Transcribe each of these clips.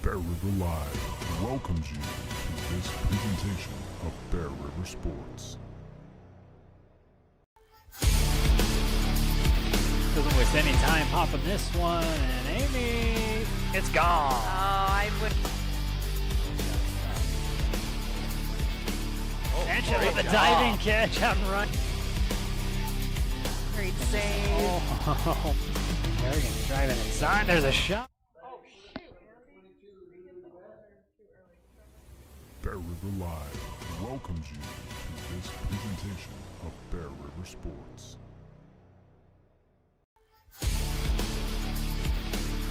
Bear River Live welcomes you to this presentation of Bear River Sports. Doesn't waste any time popping this one, and Amy, it's gone. Oh, I would. Sanchez with a diving catch out and run. Great save. Oh, Bergen driving inside. There's a shot. Bear River Live welcomes you to this presentation of Bear River Sports.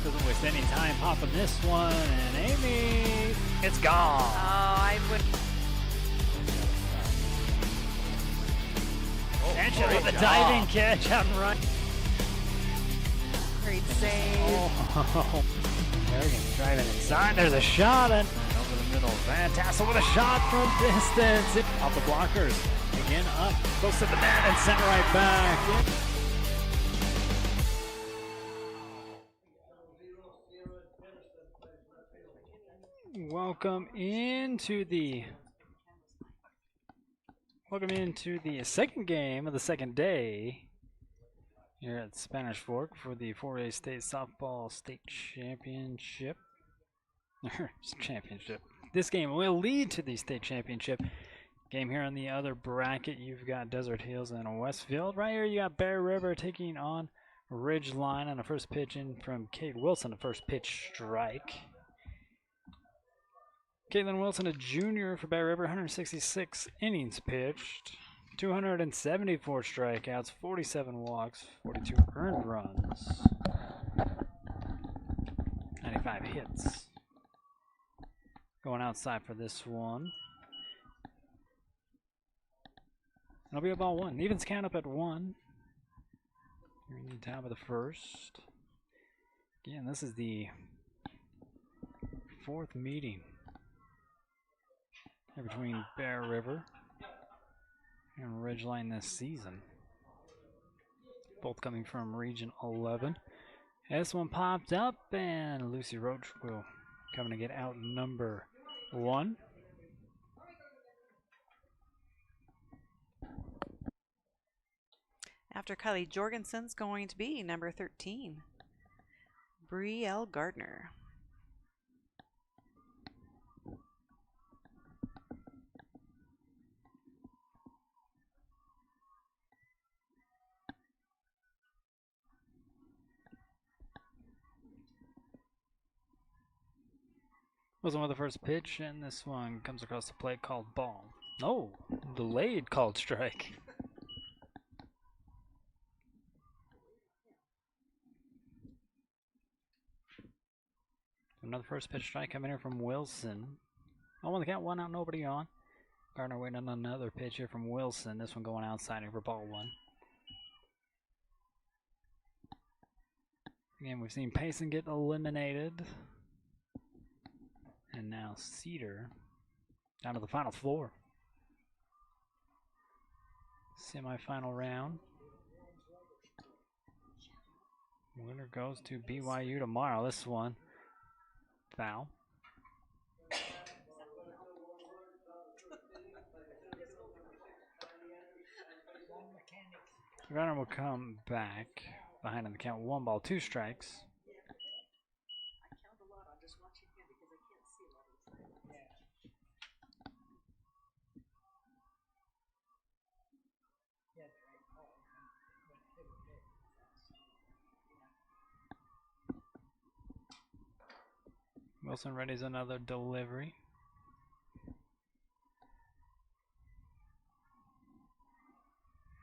Doesn't waste any time popping this one, and Amy, it's gone. Oh, I would. Sanchez with a diving catch out and run. Great save. Oh, Bergen driving inside. There's a shot and over the middle. Van Tassel with a shot from distance. Off the blockers. Again up. Close to the net and sent right back. Welcome into the second game of the second day here at Spanish Fork for the 4A State Softball State Championship. This game will lead to the state championship game. Here on the other bracket, you've got Desert Hills and Westfield. Right here, you got Bear River taking on Ridgeline on the first pitch in from Kate Wilson, the first pitch strike. Caitlin Wilson, a junior for Bear River, 166 innings pitched, 274 strikeouts, 47 walks, 42 earned runs, 95 hits. Going outside for this one. It'll be a ball one. Evens count up at 1. Here in the top of the first. Again, this is the fourth meeting between Bear River and Ridgeline this season. Both coming from Region 11. This one popped up, and Lucy Roach will come to get out number 1. After Kylie Jorgensen's going to be number 13, Brielle Gardner. Wasn't with the first pitch, and this one comes across the plate called ball. Oh, delayed called strike. Another first pitch strike coming here from Wilson. Oh, on the count, 1 out, nobody on. Gardner waiting on another pitch here from Wilson. This one going outside here for ball 1. Again, we've seen Payson get eliminated. And now Cedar down to the final 4. Semifinal round. Winner goes to BYU tomorrow. This one, foul. Runner will come back behind on the count. 1 ball, 2 strikes. Wilson readies another delivery.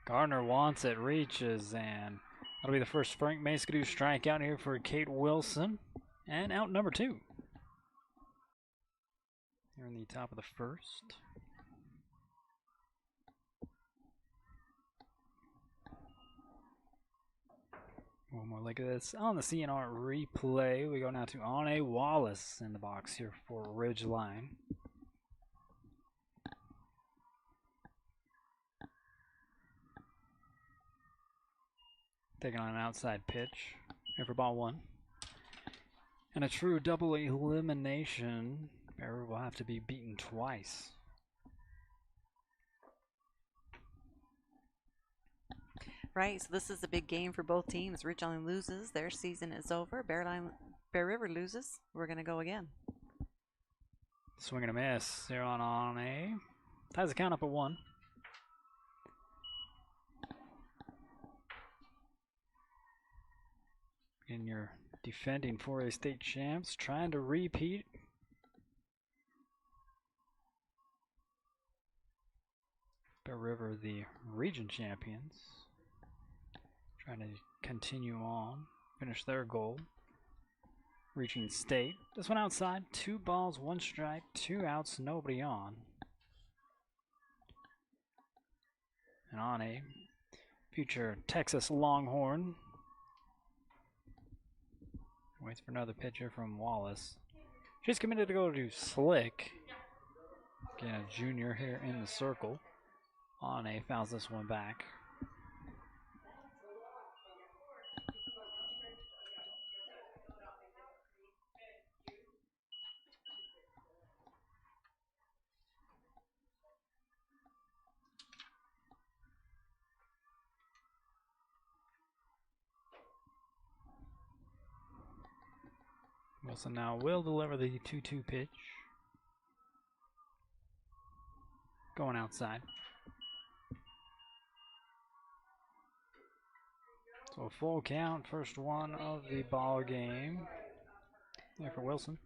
Gardner wants it, reaches, and that'll be the first Frank Maskadoo strikeout here for Kate Wilson. And out number 2. Here in the top of the first. One more look at this on the CNR replay. We go now to Ane Wallace in the box here for Ridgeline. Taking on an outside pitch here for ball 1. And a true double elimination, Bear River will have to be beaten twice. Right, so this is a big game for both teams. Ridgeline loses, their season is over. Bear River loses, we're going to go again. Swing and a miss. They're on a. Ties the count up at 1. And your defending 4A state champs trying to repeat. Bear River, the region champions, trying to continue on, finish their goal, reaching state. This one outside, 2 balls, 1 strike, 2 outs, nobody on. And on a future Texas Longhorn. Waits for another pitcher from Wallace. She's committed to go to Slick. Again, a junior here in the circle. On a fouls this one back. Wilson now will deliver the 2-2 pitch. Going outside. So a full count, first one of the ball game. There for Wilson.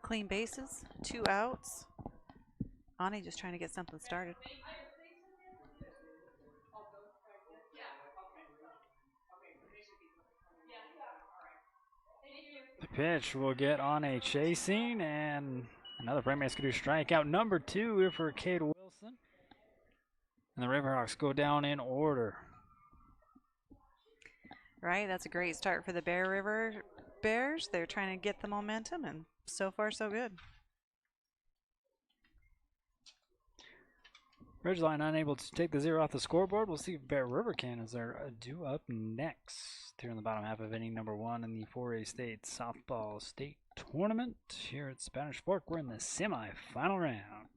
Clean bases, 2 outs. Ani just trying to get something started. The pitch will get on a chasing, and another Brightman Skidoo strikeout. Number 2 here for Cade Wilson. And the Riverhawks go down in order. Right, that's a great start for the Bear River Bears. They're trying to get the momentum, and so far so good. Ridgeline unable to take the 0 off the scoreboard. We'll see if Bear River can as they're due up next here in the bottom half of inning number 1 in the 4A State Softball State Tournament. Here at Spanish Fork, we're in the semi-final round.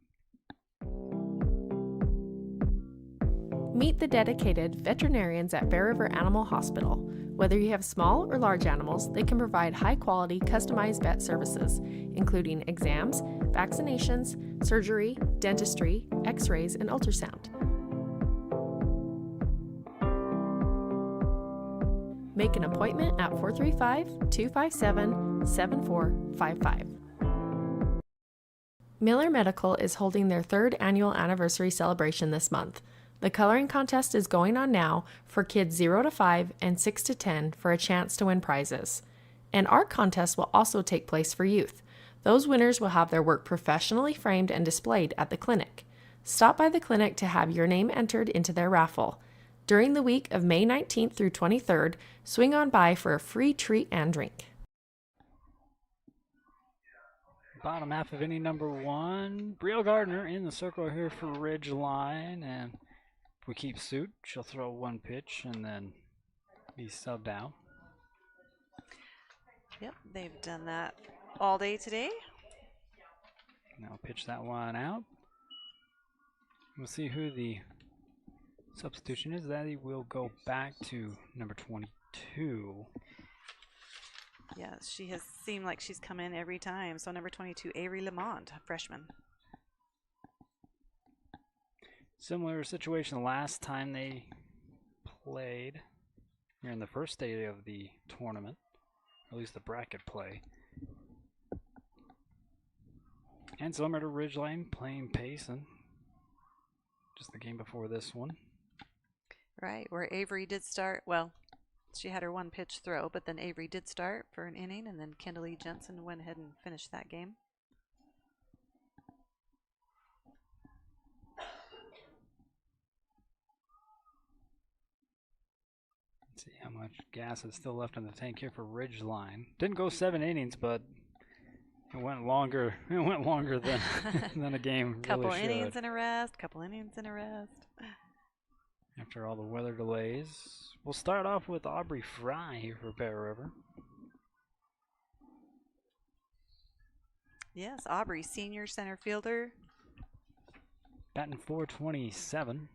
Meet the dedicated veterinarians at Bear River Animal Hospital. Whether you have small or large animals, they can provide high-quality, customized vet services, including exams, vaccinations, surgery, dentistry, x-rays, and ultrasound. Make an appointment at 435-257-7455. Miller Medical is holding their 3rd annual anniversary celebration this month. The coloring contest is going on now for kids 0 to 5 and 6 to 10 for a chance to win prizes. An art contest will also take place for youth. Those winners will have their work professionally framed and displayed at the clinic. Stop by the clinic to have your name entered into their raffle. During the week of May 19th through 23rd, swing on by for a free treat and drink. Bottom half of inning number 1. Brielle Gardner in the circle here for Ridgeline, and if we keep suit, she'll throw 1 pitch and then be subbed out. Yep, they've done that all day today. Now pitch that one out. We'll see who the substitution is. That will go back to number 22. Yeah, she has seemed like she's come in every time. So number 22, Avery Lamont, freshman. Similar situation last time they played here in the first day of the tournament, or at least the bracket play. And similar to Ridgeline, playing pace and just the game before this one. Right, where Avery did start, well, she had her 1 pitch throw, but then Avery did start for an inning, and then Kendall E. Jensen went ahead and finished that game. Let's see how much gas is still left in the tank here for Ridgeline. Didn't go 7 innings, but it went longer. It went longer than than a game. Couple really innings should. and a rest. Couple innings and a rest. After all the weather delays, we'll start off with Aubrey Fry here for Bear River. Yes, Aubrey, senior center fielder. Batting .427.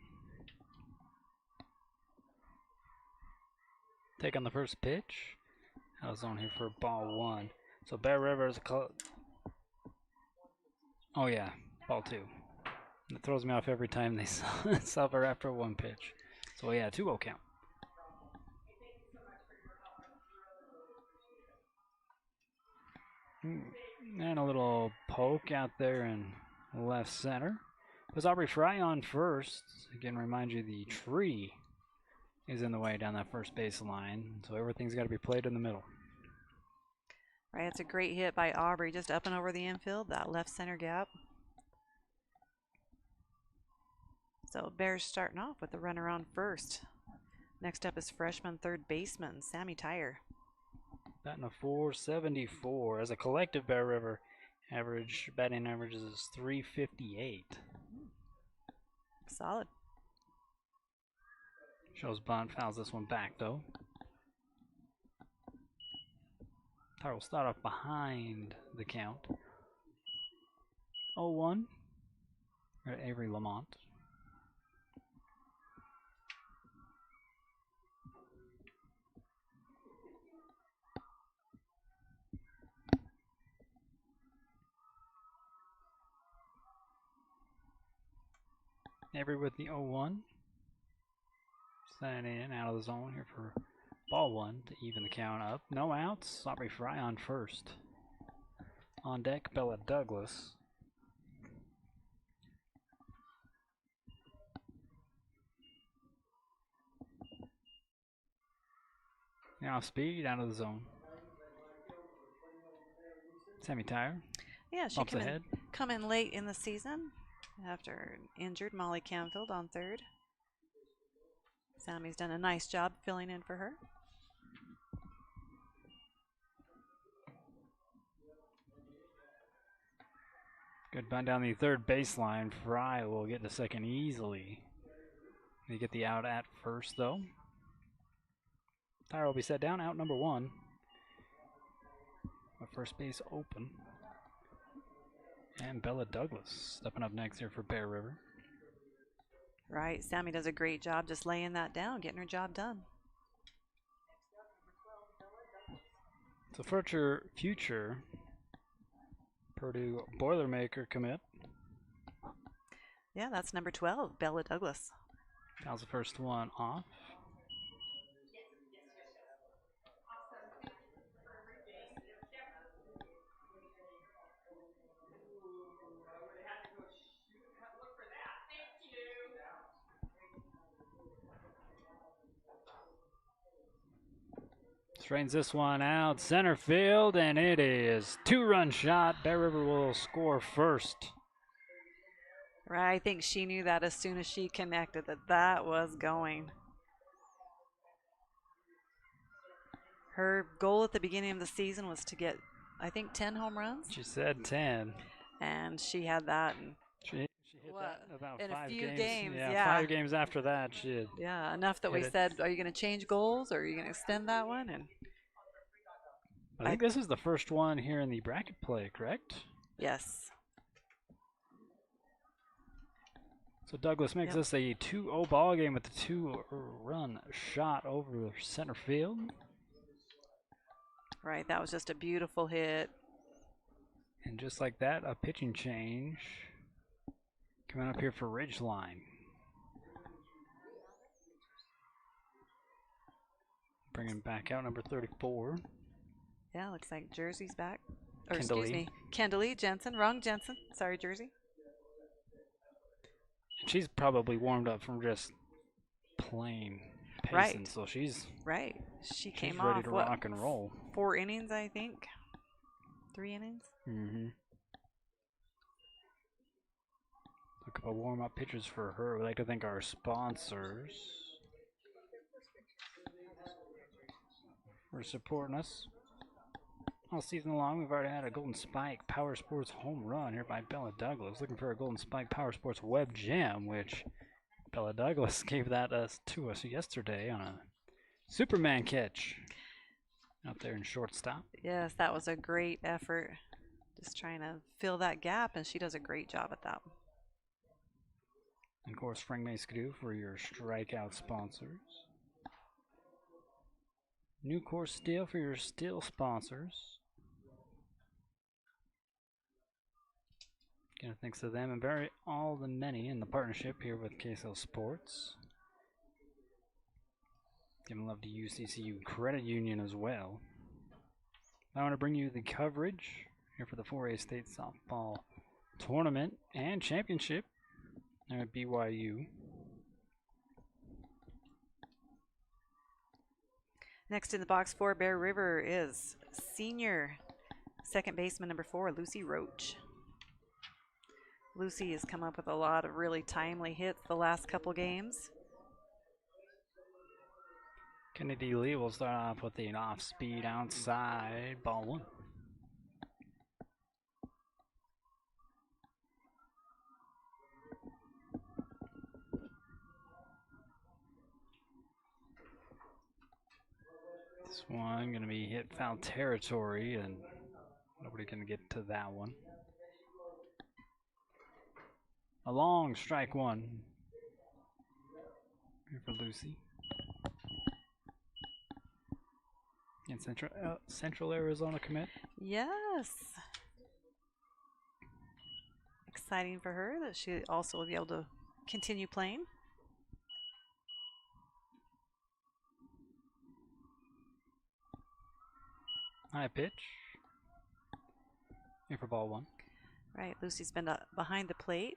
Take on the first pitch. I was on here for ball 1. So Bear River is oh yeah, ball 2. It throws me off every time they suffer after 1 pitch. So yeah, 2-0 count. And a little poke out there in left center. Puts Aubrey Fry on first. Again, remind you the tree is in the way down that first base line. So everything's got to be played in the middle. Right, it's a great hit by Aubrey, just up and over the infield, that left center gap. So Bears starting off with the runner on first. Next up is freshman third baseman, Sammy Tyre. Batting a .474. As a collective, Bear River batting average is .358. Solid. Shows bunt, fouls this one back though. Tyre will start off behind the count. 0-1. At Avery Lamont. Avery with the 0-1. Sending in out of the zone here for ball 1 to even the count up. No outs. Aubrey Fry on first. On deck, Bella Douglas. Now speed out of the zone. Sammy Tyre. Yeah, she come in late in the season after injured Molly Canfield on third. Sammy's done a nice job filling in for her. Good bunt down the third baseline. Fry will get to second easily. They get the out at first though. Tyre will be set down, out number 1. With first base open. And Bella Douglas stepping up next here for Bear River. Right, Sammy does a great job just laying that down, getting her job done. So future Purdue Boilermaker commit. Yeah, that's number 12, Bella Douglas. Fouls the first one off. Strains this one out center field, and it is 2-run shot. Bear River will score first. Right, I think she knew that as soon as she connected that was going. Her goal at the beginning of the season was to get, I think, 10 home runs. She said 10. And she had that. And she hit that in about in 5 a few games. Yeah, 5 games after that, she did. Yeah, enough that we said, are you going to change goals or are you going to extend that one? And I think this is the first one here in the bracket play, correct? Yes. So Douglas makes this a 2-0 ball game with a 2-run shot over center field. Right, that was just a beautiful hit. And just like that, a pitching change coming up here for Ridgeline. Bringing back out number 34. Yeah, looks like Jersey's back. Or Kendall excuse me, Kendall Jensen. Wrong Jensen. Sorry, Jersey. She's probably warmed up from just playing pacing, right. So she's right. She came ready off to rock and roll. 4 innings, I think. 3 innings. Mm-hmm. A couple of warm-up pitches for her. We'd like to thank our sponsors for supporting us all season long. We've already had a Golden Spike Power Sports home run here by Bella Douglas. Looking for a Golden Spike Power Sports web jam, which Bella Douglas gave that to us yesterday on a Superman catch out there in shortstop. Yes, that was a great effort. Just trying to fill that gap, and she does a great job at that. And of course, Frank May-Skidoo for your strikeout sponsors. New Course Steel for your steel sponsors. Again, thanks to them and all the many in the partnership here with KSL Sports. Giving love to UCCU Credit Union as well. I want to bring you the coverage here for the 4A State Softball Tournament and Championship there at BYU. Next in the box for Bear River is senior second baseman number 4, Lucy Roach. Lucy has come up with a lot of really timely hits the last couple games. Kennedy Lee will start off with an off-speed outside, ball 1. This one going to be hit foul territory, and nobody can get to that one. A long strike 1 here for Lucy. In Central Arizona commit. Yes. Exciting for her that she also will be able to continue playing. High pitch. Here for ball 1. Right, Lucy's been behind the plate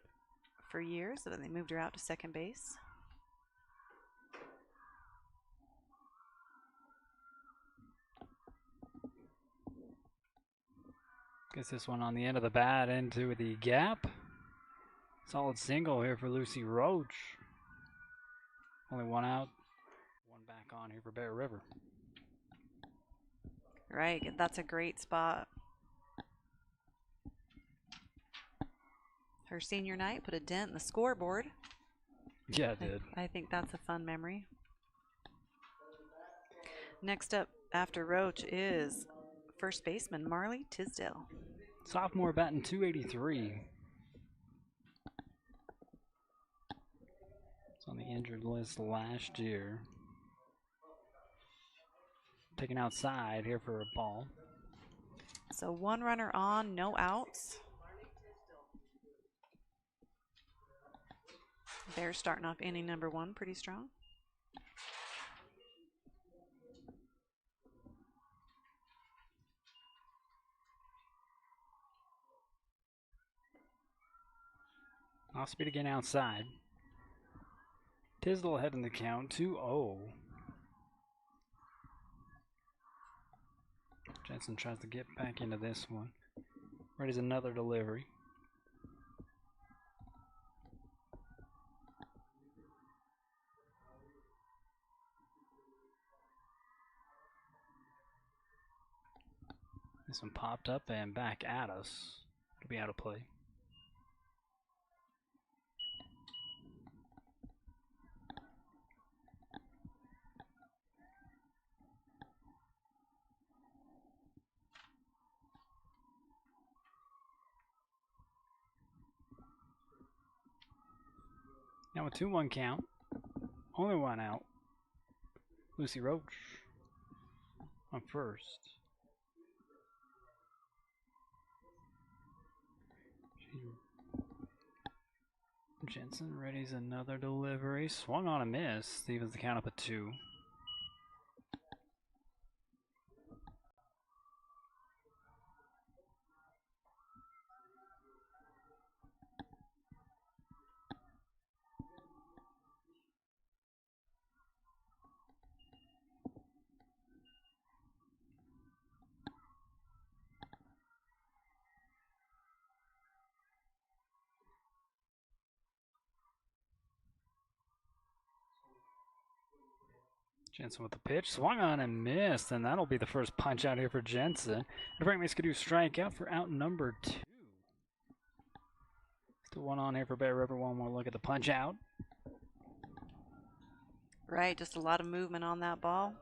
for years, and then they moved her out to second base. Gets this one on the end of the bat into the gap. Solid single here for Lucy Roach. Only 1 out. 1 back on here for Bear River. Right, that's a great spot. Her senior night put a dent in the scoreboard. Yeah, it did. I think that's a fun memory. Next up after Roach is first baseman Marley Tisdale. Sophomore batting .283. It's on the injured list last year. Taken outside here for a ball. So 1 runner on, no outs. Bears starting off inning number 1 pretty strong. Off speed again outside. Tisdale ahead in the count, 2-0. Jensen tries to get back into this one. Ready's another delivery. This one popped up and back at us. It'll be out of play. Now a 2-1 count. Only 1 out. Lucy Roach on first. Jensen readies another delivery. Swung on a miss. Evens the count up at 2. Jensen with the pitch, swung on and missed, and that'll be the first punch out here for Jensen. And Frank May-Skidoo strike out for out number 2. Still 1 on here for Bear River. One more look at the punch out. Right, just a lot of movement on that ball.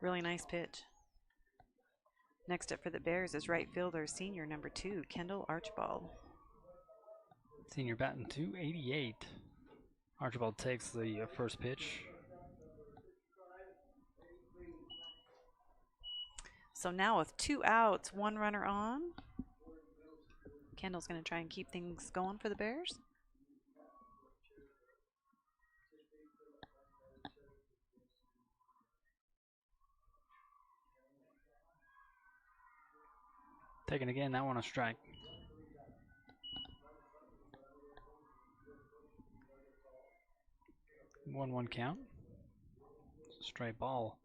Really nice pitch. Next up for the Bears is right fielder, senior number 2, Kendall Archibald. Senior batting .288. Archibald takes the first pitch. So now with 2 outs, 1 runner on. Kendall's going to try and keep things going for the Bears. Taking again, that one a strike. 1-1 count. Straight ball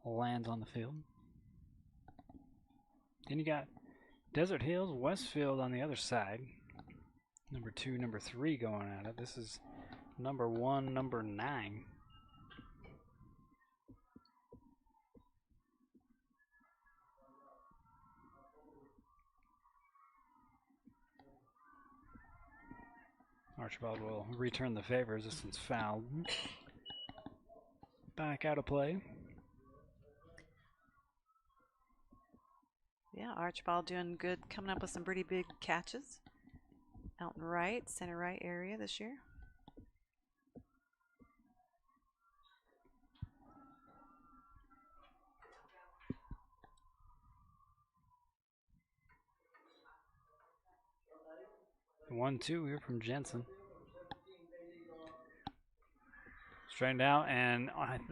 lands on the field. Then you got Desert Hills, Westfield on the other side. Number 2, number 3 going at it. This is number 1, number 9. Archibald will return the favors. This one's fouled. Back out of play. Yeah, Archibald doing good, coming up with some pretty big catches. Out in right, center right area this year. The 1-2 here from Jensen. Straightened out, and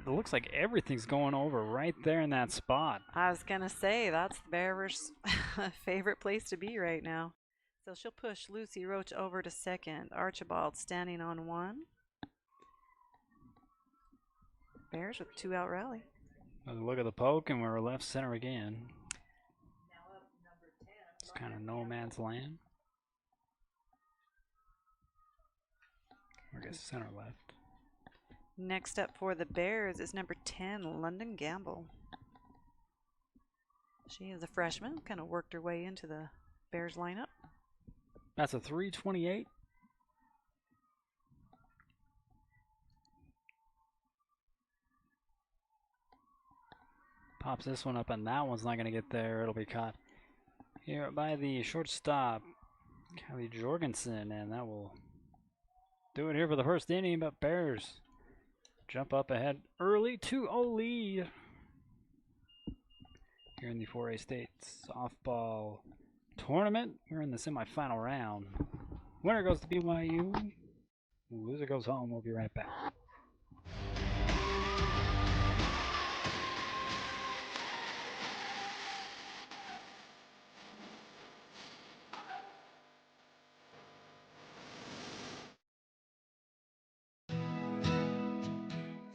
it looks like everything's going over right there in that spot. I was going to say, that's the Bears' favorite place to be right now. So she'll push Lucy Roach over to second. Archibald standing on 1. Bears with 2-out rally. Look at the poke, and we're left center again. It's kind of no man's land. I guess center left. Next up for the Bears is number 10, London Gamble. She is a freshman, kind of worked her way into the Bears lineup. That's a 328. Pops this one up, and that one's not going to get there. It'll be caught here by the shortstop, Kylie Jorgensen, and that will do it here for the first inning. But Bears jump up ahead early, 2-0 lead here in the 4A State softball tournament. We're in the semifinal round. Winner goes to BYU. Loser goes home. We'll be right back.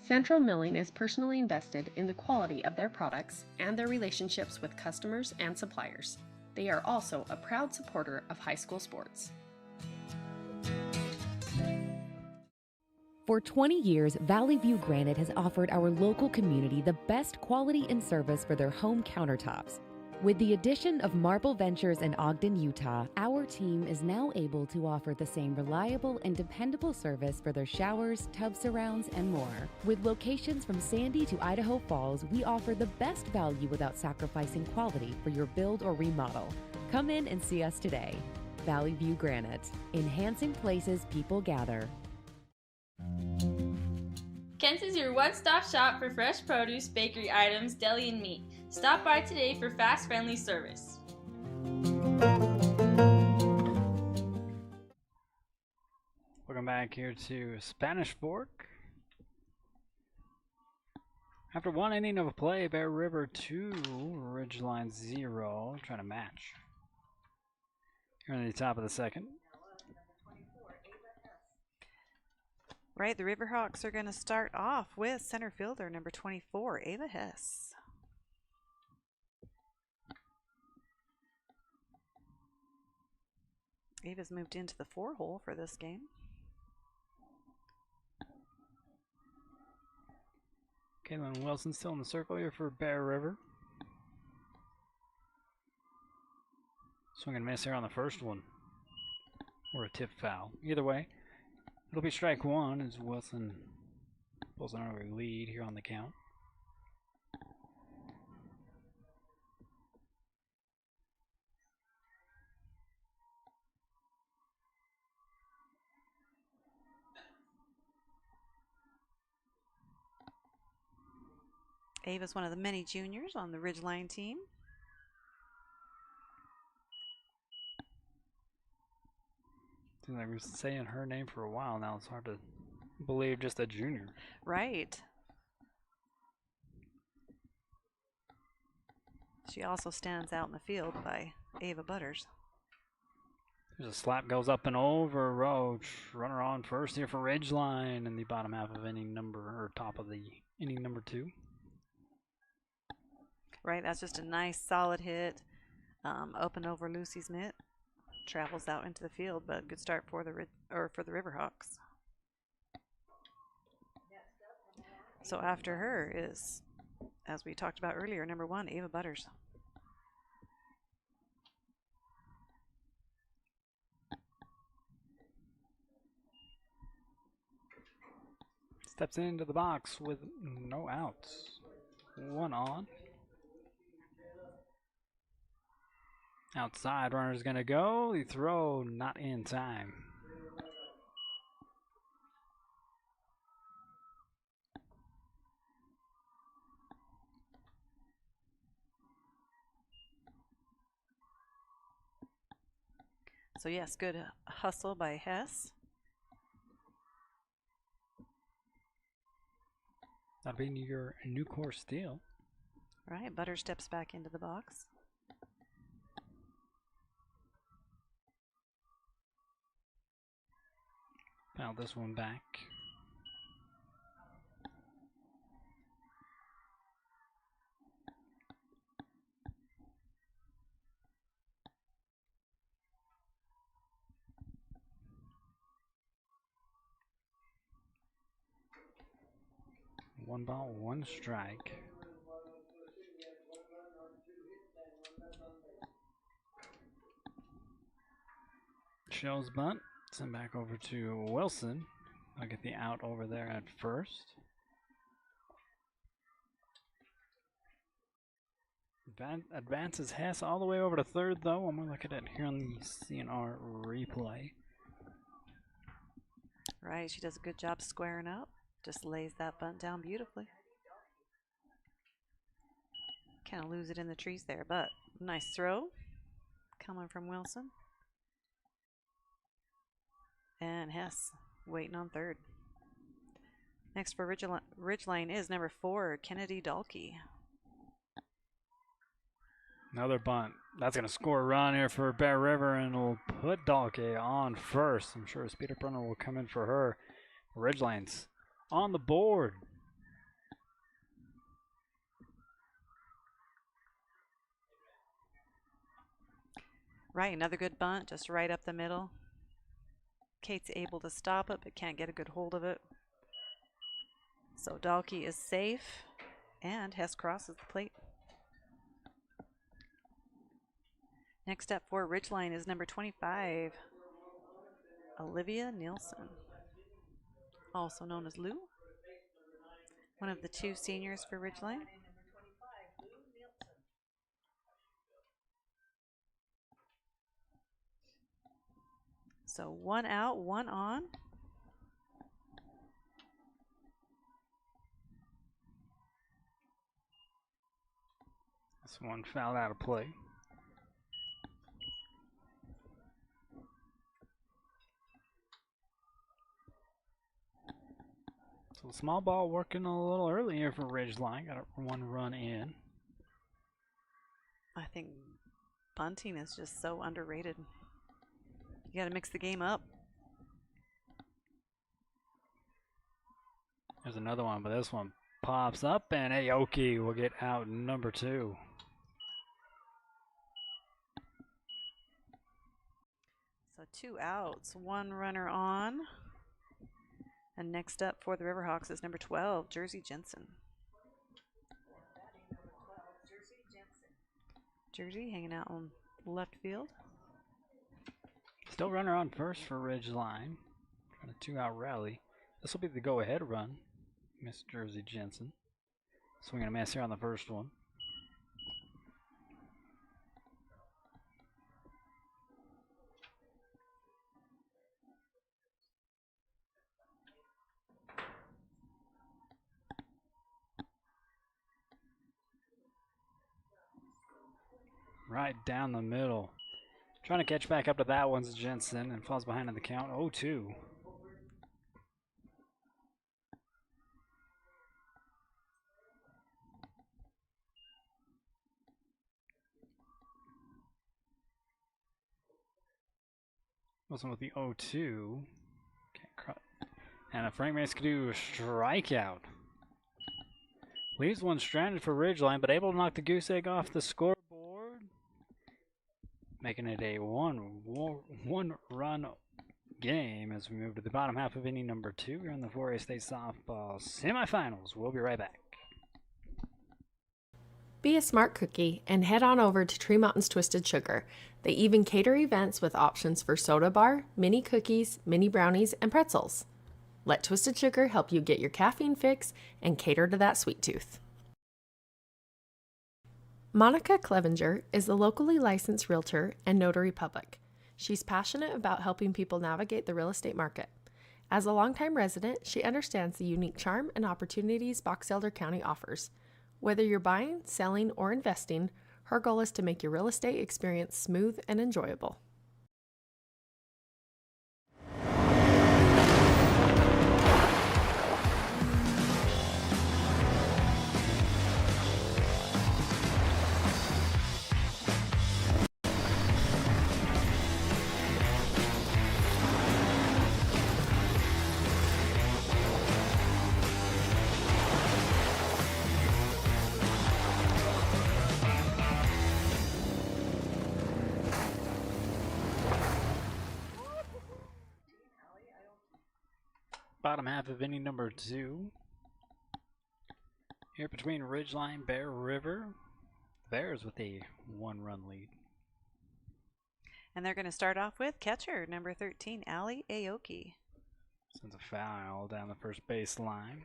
Central Milling is personally invested in the quality of their products and their relationships with customers and suppliers. They are also a proud supporter of high school sports. For 20 years, Valley View Granite has offered our local community the best quality and service for their home countertops. With the addition of Marble Ventures in Ogden, Utah, our team is now able to offer the same reliable and dependable service for their showers, tub surrounds, and more. With locations from Sandy to Idaho Falls, we offer the best value without sacrificing quality for your build or remodel. Come in and see us today. Valley View Granite, enhancing places people gather. Kent's is your one-stop shop for fresh produce, bakery items, deli, and meat. Stop by today for fast, friendly service. Welcome back here to Spanish Fork. After 1 inning of play, Bear River 2, Ridgeline 0, trying to match. Here in the top of the second. Right, the Riverhawks are going to start off with center fielder number 24, Ava Hess. Ava's moved into the 4-hole for this game. Caitlin Wilson still in the circle here for Bear River. Swing and miss here on the first one. Or a tip foul. Either way, it'll be strike 1 as Wilson pulls an early lead here on the count. Ava's one of the many juniors on the Ridgeline team. Seems like we've been saying her name for a while now. It's hard to believe just a junior. Right. She also stands out in the field by Ava Butters. There's a slap goes up and over Roach. Runner on first here for Ridgeline in the bottom half of inning number, or top of the inning number 2. Right, that's just a nice solid hit. Up and over Lucy's mitt. Travels out into the field, but good start for the Riverhawks. So after her is, as we talked about earlier, number 1, Ava Butters. Steps into the box with no outs. 1 on. Outside runner's gonna go. The throw not in time. So yes, good hustle by Hess. That'll be your new course steal. Right, Butter steps back into the box. Foul this one back. One ball, one strike. Shows bunt. Send back over to Wilson. I'll get the out over there at first. Advances Hess all the way over to third, though. I'm going to look at it here on the CNR replay. Right, she does a good job squaring up. Just lays that bunt down beautifully. Kind of lose it in the trees there, but nice throw coming from Wilson. And Hess waiting on third. Next for Ridgeline is number 4, Kennedy Dalkey. Another bunt. That's going to score a run here for Bear River, and will put Dalkey on first. I'm sure a speed-up runner will come in for her. Ridgeline's on the board. Right, another good bunt, just right up the middle. Kate's able to stop it, but can't get a good hold of it. So Dalkey is safe, and Hess crosses the plate. Next up for Ridgeline is number 25, Olivia Nielsen, also known as Lou, one of the 2 seniors for Ridgeline. So 1 out, 1 on. This one fouled out of play. So small ball working a little early here for Ridgeline. Got 1 run in. I think bunting is just so underrated. You got to mix the game up. There's another one, but this one pops up, and Aoki will get out number 2. So 2 outs, 1 runner on. And next up for the Riverhawks is number 12, Jersey Jensen. Jersey hanging out on left field. Still runner on first for Ridgeline. Trying a 2-out rally. This will be the go-ahead run. Miss Jersey Jensen. Swinging a miss here on the first one. right down the middle. Trying to catch back up to that one's Jensen and falls behind in the count 0-2. Wilson with the 0-2. And a Frank Maskadoo strikeout. Leaves one stranded for Ridgeline, but able to knock the goose egg off the scoreboard. Making it a one-run game as we move to the bottom half of inning number 2 here in the 4A State Softball Semifinals. We'll be right back. Be a smart cookie and head on over to Tree Mountain's Twisted Sugar. They even cater events with options for soda bar, mini cookies, mini brownies, and pretzels. Let Twisted Sugar help you get your caffeine fix and cater to that sweet tooth. Monica Clevenger is a locally licensed realtor and notary public. She's passionate about helping people navigate the real estate market. As a longtime resident, she understands the unique charm and opportunities Box Elder County offers. Whether you're buying, selling, or investing, her goal is to make your real estate experience smooth and enjoyable. Bottom half of inning number 2. Here between Ridgeline, Bear River. Bears with a 1-run lead. And they're going to start off with catcher number 13, Ali Aoki. Sends a foul down the first base line.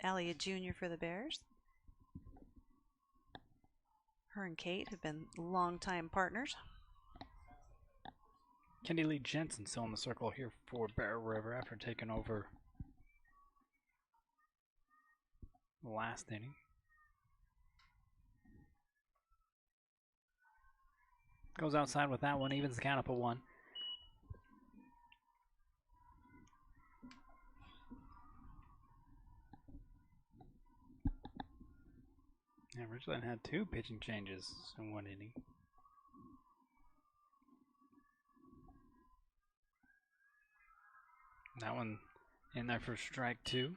Ali, a junior for the Bears. Her and Kate have been longtime partners. Kendi Lee Jensen still in the circle here for Bear River after taking over the last inning. Goes outside with that one, evens the count up at 1. Yeah, Ridgeline had 2 pitching changes in 1 inning. That one in there for strike 2.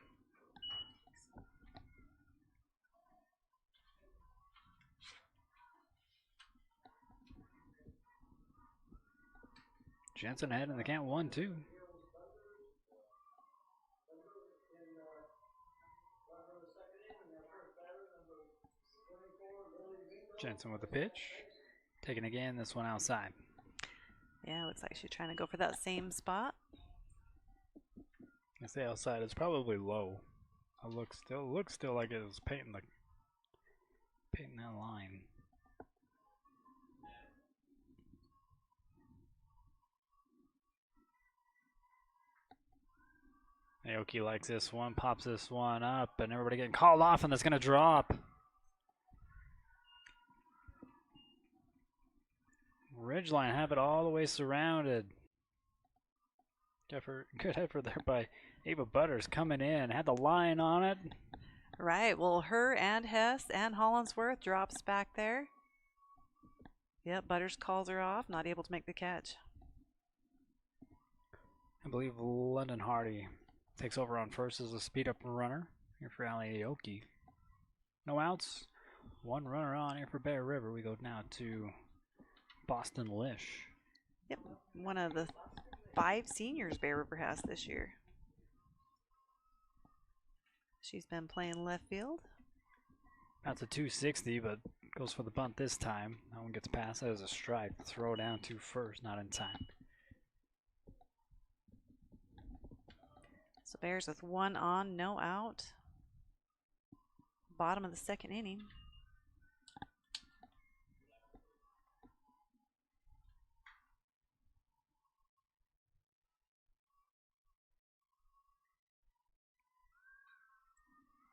Jensen ahead in the count 1-2. Jensen with the pitch. Taking again, this one outside. Yeah, looks like she's trying to go for that same spot. I say outside, it's probably low. It looks still like it was painting that line. Aoki likes this one, pops this one up, and everybody getting called off, and that's going to drop. Ridgeline have it all the way surrounded. Good effort there by Ava Butters coming in. Had the line on it. Right, well, her and Hess and Hollinsworth drops back there. Yep, Butters calls her off, not able to make the catch. I believe London Hardy takes over on first as a speed-up runner here for Ali Aoki. No outs, 1 runner on here for Bear River. We go now to Boston Lish. Yep, one of the 5 seniors Bear River has this year. She's been playing left field. That's a 260, but goes for the bunt this time. That one gets past as a strike. Throw down to first, not in time. So Bears with 1 on, no out. Bottom of the 2nd inning.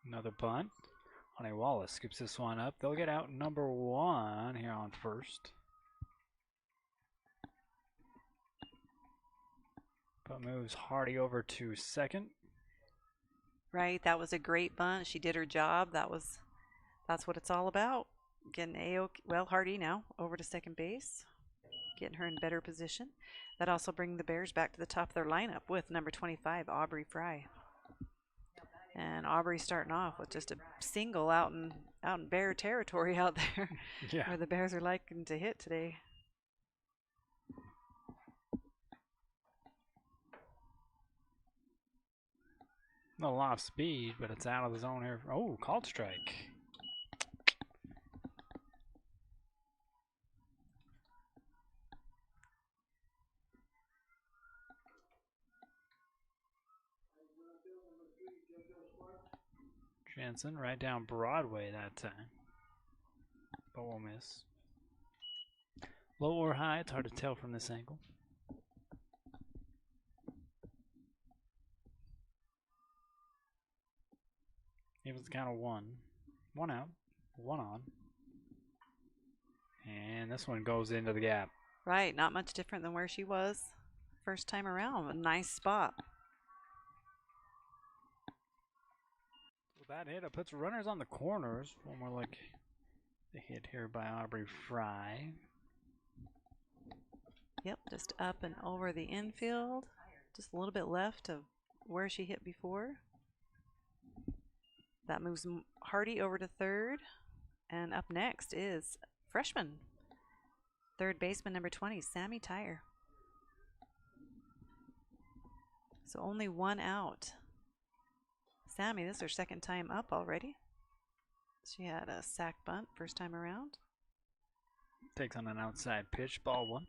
Another bunt. Honey Wallace scoops this one up. They'll get out number 1 here on first. But moves Hardy over to second. Right, that was a great bunt. She did her job. That's what it's all about. Getting Hardy now over to second base, getting her in better position. That also brings the Bears back to the top of their lineup with number 25, Aubrey Fry. And Aubrey starting off with just a single out in Bear territory out there, Yeah. where the Bears are liking to hit today. Not a lot of speed, but it's out of the zone here. Oh, called strike. Jensen right down Broadway that time. But we'll miss. Low or high, it's hard to tell from this angle. Evens count of 1. 1 out, 1 on. And this one goes into the gap. Right, not much different than where she was first time around. A nice spot. Well, that hit, it puts runners on the corners. One more like the hit here by Aubrey Fry. Yep, just up and over the infield. Just a little bit left of where she hit before. That moves Hardy over to third. And up next is freshman, third baseman number 20, Sammy Tyre. So only 1 out. Sammy, this is her second time up already. She had a sac bunt first time around. Takes on an outside pitch, ball 1.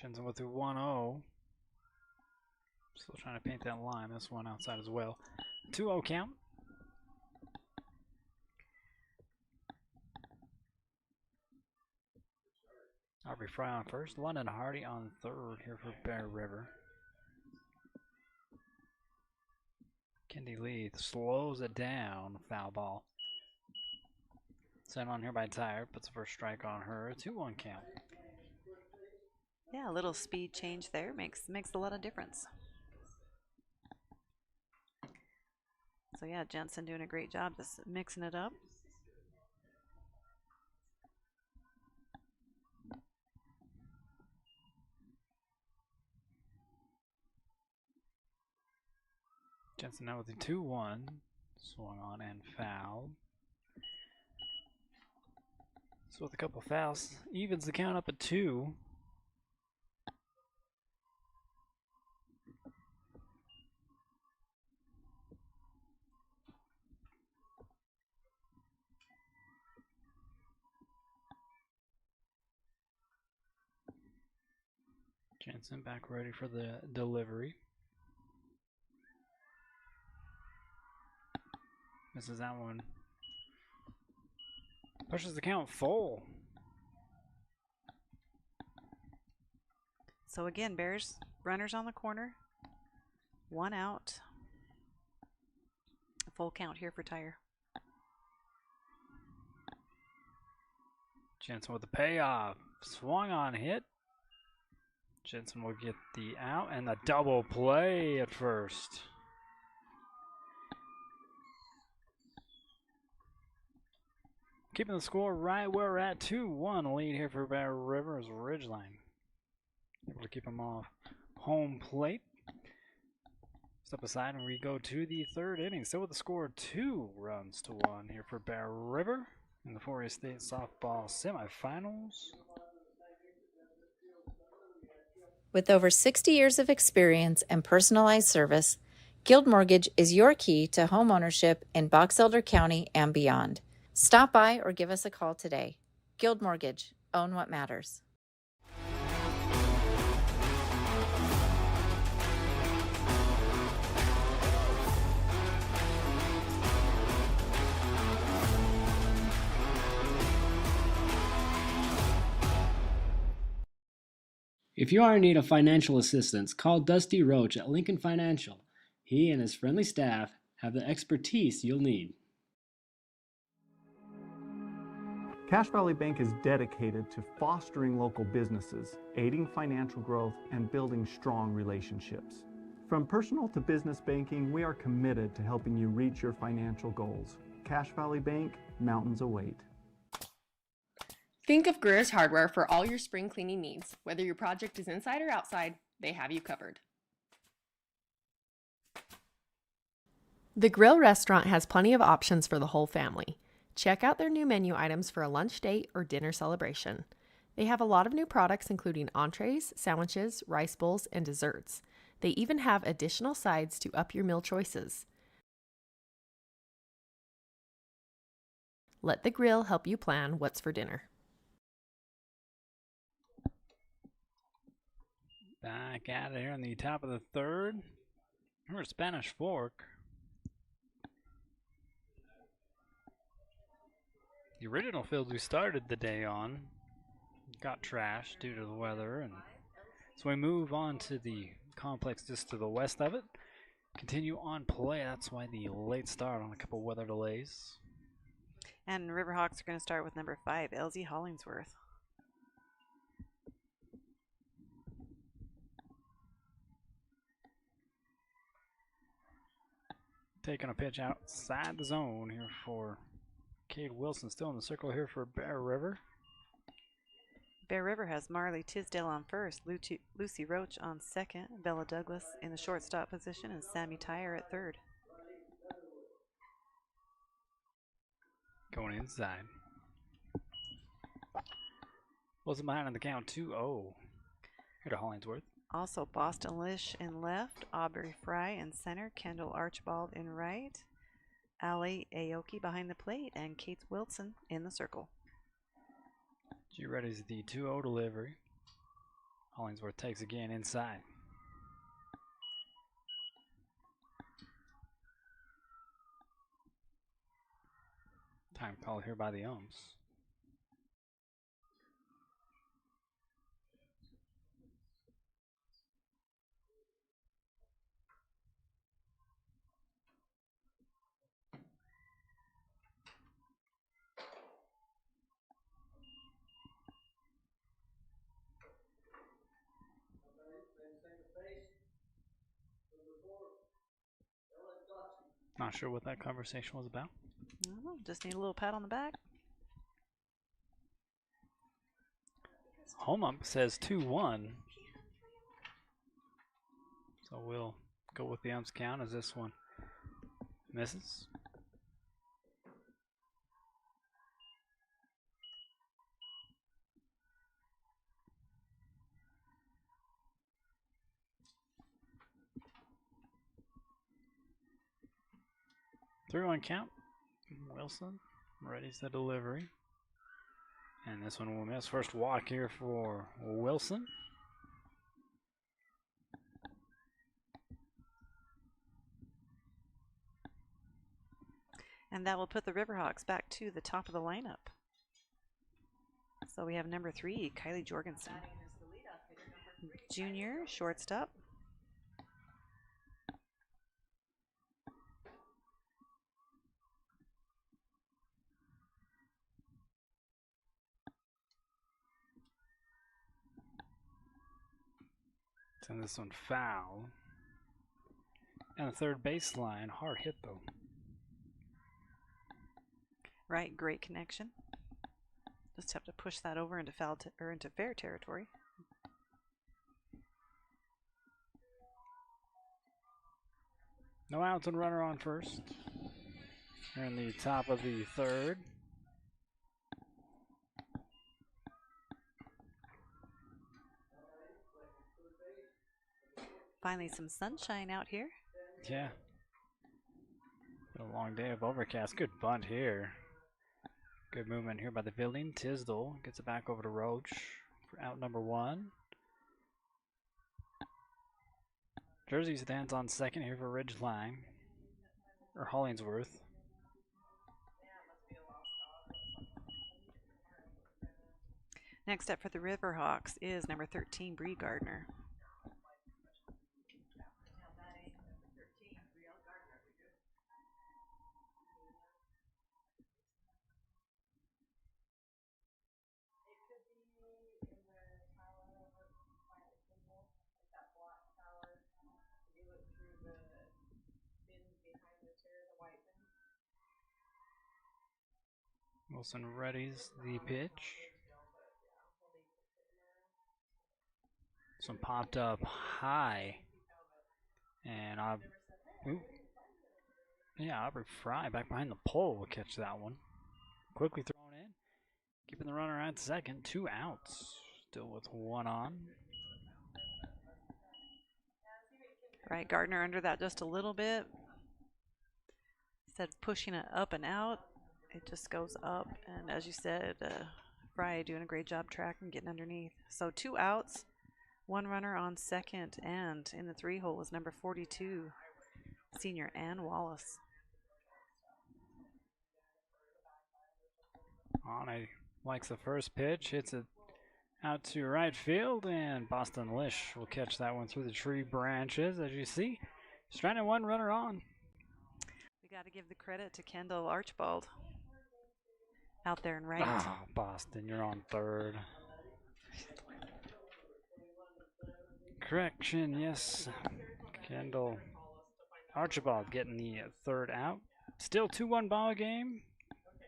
Jensen with the 1-0. Still trying to paint that line. This one outside as well. 2-0 count. Aubrey Fry on first. London Hardy on third here for Bear River. Kendi Leith slows it down. Foul ball. Sent on here by Tyre. Puts the first strike on her. 2-1 count. Yeah, a little speed change there makes a lot of difference. So yeah, Jensen doing a great job just mixing it up. Jensen now with the 2-1. Swung on and fouled. So with a couple fouls, evens the count up at 2. Jensen back ready for the delivery. Misses that one. Pushes the count full. So again, Bears runners on the corner. 1 out. A full count here for Tyre. Jensen with the payoff. Swung on hit. Jensen will get the out and the double play at first. Keeping the score right where we're at. 2-1 lead here for Bear River's Ridgeline. Able to keep them off home plate. Step aside and we go to the third inning. Still with the score 2-1 here for Bear River in the 4A State softball semifinals. With over 60 years of experience and personalized service, Guild Mortgage is your key to home ownership in Box Elder County and beyond. Stop by or give us a call today. Guild Mortgage. Own what matters. If you are in need of financial assistance, call Dusty Roach at Lincoln Financial. He and his friendly staff have the expertise you'll need. Cache Valley Bank is dedicated to fostering local businesses, aiding financial growth, and building strong relationships. From personal to business banking, we are committed to helping you reach your financial goals. Cache Valley Bank, mountains await. Think of Greer's Hardware for all your spring cleaning needs. Whether your project is inside or outside, they have you covered. The Grill restaurant has plenty of options for the whole family. Check out their new menu items for a lunch date or dinner celebration. They have a lot of new products including entrees, sandwiches, rice bowls, and desserts. They even have additional sides to up your meal choices. Let the Grill help you plan what's for dinner. Back at it here in the top of the third. We're at Spanish Fork. The original field we started the day on got trashed due to the weather, and so we move on to the complex just to the west of it. Continue on play. That's why the late start on a couple weather delays. And Riverhawks are going to start with number 5, LZ Hollingsworth. Taking a pitch outside the zone here for Cade Wilson, still in the circle here for Bear River. Bear River has Marley Tisdale on first, Lucy Roach on second, Bella Douglas in the shortstop position, and Sammy Tyre at third. Going inside. Wilson behind on the count 2-0. Here to Hollingsworth. Also Boston Lish in left, Aubrey Fry in center, Kendall Archibald in right, Ali Aoki behind the plate, and Kate Wilson in the circle. G ready's the 2-0 delivery. Hollingsworth takes again inside. Time call here by the umps. Not sure what that conversation was about. Just need a little pat on the back. Home ump says 2-1. So we'll go with the ump's count as this one misses. Through on count. Wilson ready's the delivery. And this one will miss. First walk here for Wilson. And that will put the Riverhawks back to the top of the lineup. So we have number 3, Kylie Jorgensen. Junior, shortstop. Send this one foul. And the third baseline, hard hit though. Right, great connection. Just have to push that over into into fair territory. No outs and runner on first. Here in the top of the third. Finally some sunshine out here. Yeah. Been a long day of overcast. Good bunt here. Good movement here by the fielding. Tisdale gets it back over to Roach for out number 1. Jersey stands on second here for Ridgeline. Or Hollingsworth. Next up for the Riverhawks is number 13, Bree Gardner. Wilson readies the pitch. This one popped up high. And Aubrey Fry back behind the pole will catch that one. Quickly thrown in. Keeping the runner at second. 2 outs. Still with 1 on. Right, Gardner under that just a little bit. Instead of pushing it up and out, it just goes up. And as you said, Fry doing a great job tracking, getting underneath. So 2 outs, 1 runner on second, and in the 3-hole is number 42, senior Ann Wallace. Ane likes the first pitch, hits it out to right field, and Boston Lish will catch that one through the tree branches, as you see. Stranded 1 runner on. We got to give the credit to Kendall Archibald out there in right. Ah, Boston, you're on third. Correction, yes. Kendall Archibald getting the 3rd out. Still 2-1 ball game.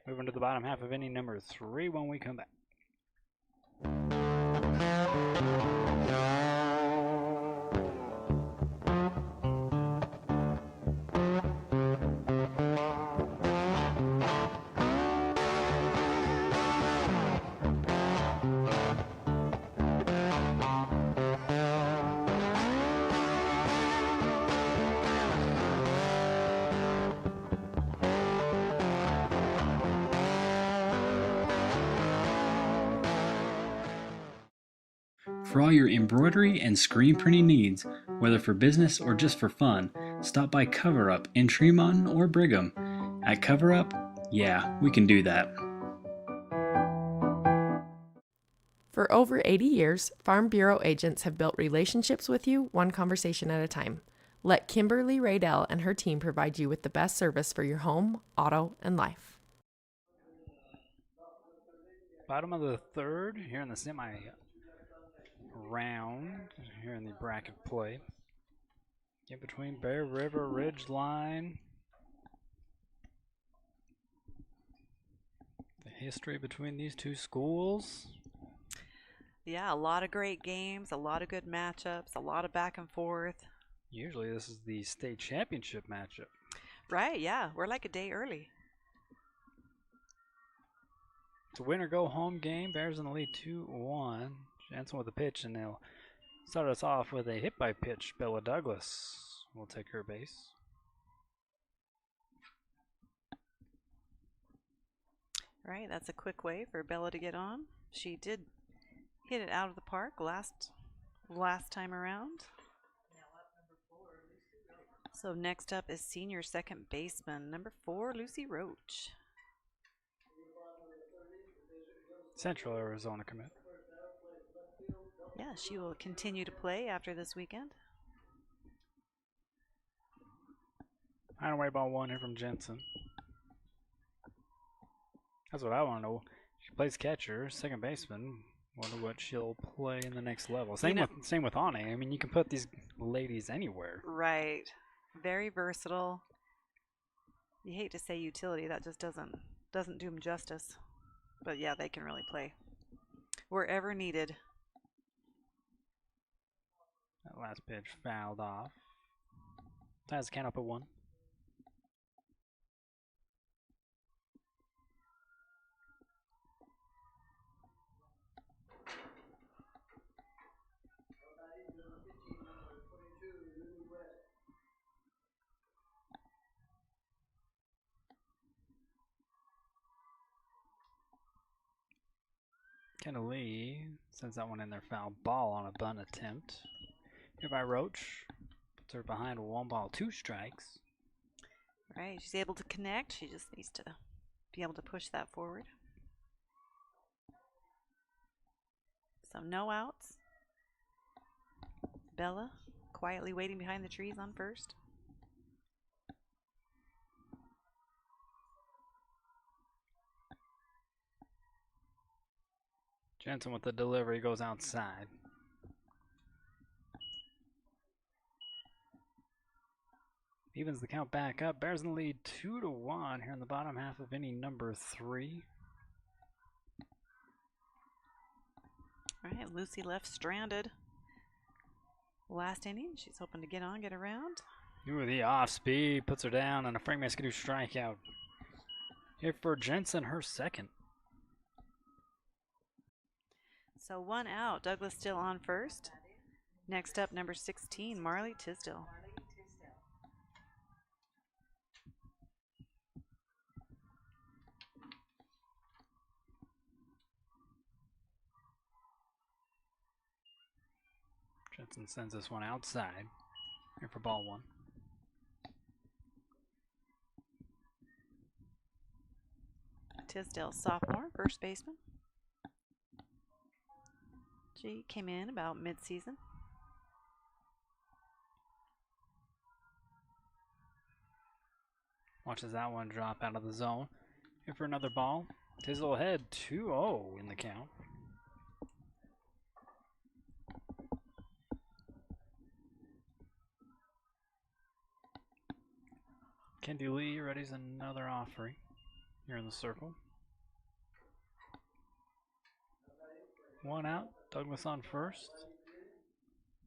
Moving to the bottom half of inning number 3 when we come back. For all your embroidery and screen printing needs, whether for business or just for fun, stop by Cover Up in Tremont or Brigham. At Cover Up, yeah, we can do that. For over 80 years, Farm Bureau agents have built relationships with you one conversation at a time. Let Kimberly Raydell and her team provide you with the best service for your home, auto, and life. Bottom of the 3rd here in the semi round here in the bracket play. In between Bear River, Ridgeline. The history between these 2 schools. Yeah, a lot of great games, a lot of good matchups, a lot of back and forth. Usually this is the state championship matchup. Right, yeah, we're like a day early. It's a win or go home game. Bears in the lead 2-1. Jensen with a pitch, and they'll start us off with a hit by pitch. Bella Douglas will take her base. Right, that's a quick way for Bella to get on. She did hit it out of the park last time around. So next up is senior second baseman, number 4, Lucy Roach. Central Arizona commit. Yeah, she will continue to play after this weekend. Hideaway ball 1 here from Jensen. That's what I want to know. She plays catcher, second baseman. Wonder what she'll play in the next level. Same with Ane. I mean, you can put these ladies anywhere. Right. Very versatile. You hate to say utility. That just doesn't do them justice. But yeah, they can really play wherever needed. That last pitch fouled off. Ties the count up at 1. Kendall Lee sends that one in there, foul ball on a bunt attempt. Here by Roach. Puts her behind 1 ball, 2 strikes. Right, she's able to connect. She just needs to be able to push that forward. So no outs. Bella quietly waiting behind the trees on first. Jensen with the delivery goes outside. Evens the count back up. Bears in the lead 2-1 here in the bottom half of inning number 3. All right, Lucy left stranded. Last inning, she's hoping to get on, get around. Ooh, the off speed puts her down, and a Frank Mascadoo strikeout. Here for Jensen, her second. So 1 out. Douglas still on first. Next up, number 16, Marley Tisdale. Jensen sends this one outside. Here for ball 1. Tisdale, sophomore, first baseman. She came in about mid-season. Watches that one drop out of the zone. Here for another ball. Tisdale ahead 2-0 in the count. Kendi Lee readies another offering here in the circle. 1 out. Douglas on first.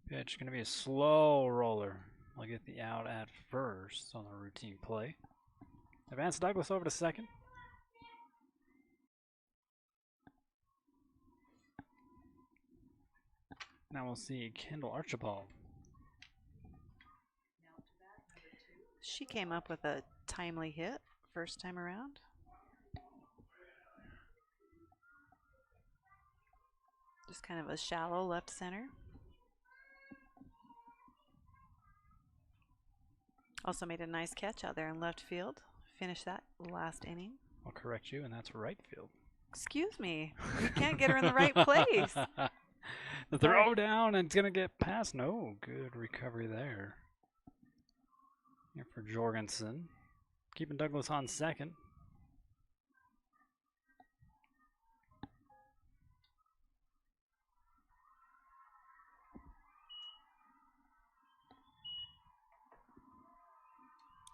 Pitch going to be a slow roller. We'll get the out at first on the routine play. Advance Douglas over to second. Now we'll see Kendall Archibald. She came up with a timely hit first time around. Just kind of a shallow left center. Also made a nice catch out there in left field. Finished that last inning. I'll correct you, and that's right field. Excuse me. You can't get her in the right place. The throw down, and it's going to get past. No, good recovery there. Here for Jorgensen. Keeping Douglas on second.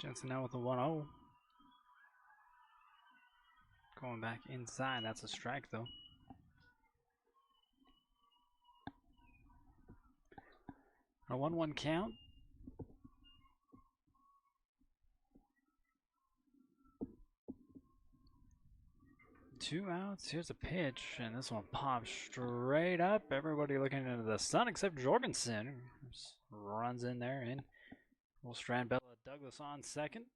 Jensen now with the 1-0. Going back inside. That's a strike, though. A 1-1 count. Two outs. Here's a pitch, and this one pops straight up. Everybody looking into the sun except Jorgensen. Just runs in there, and we'll strand Bella Douglas on second.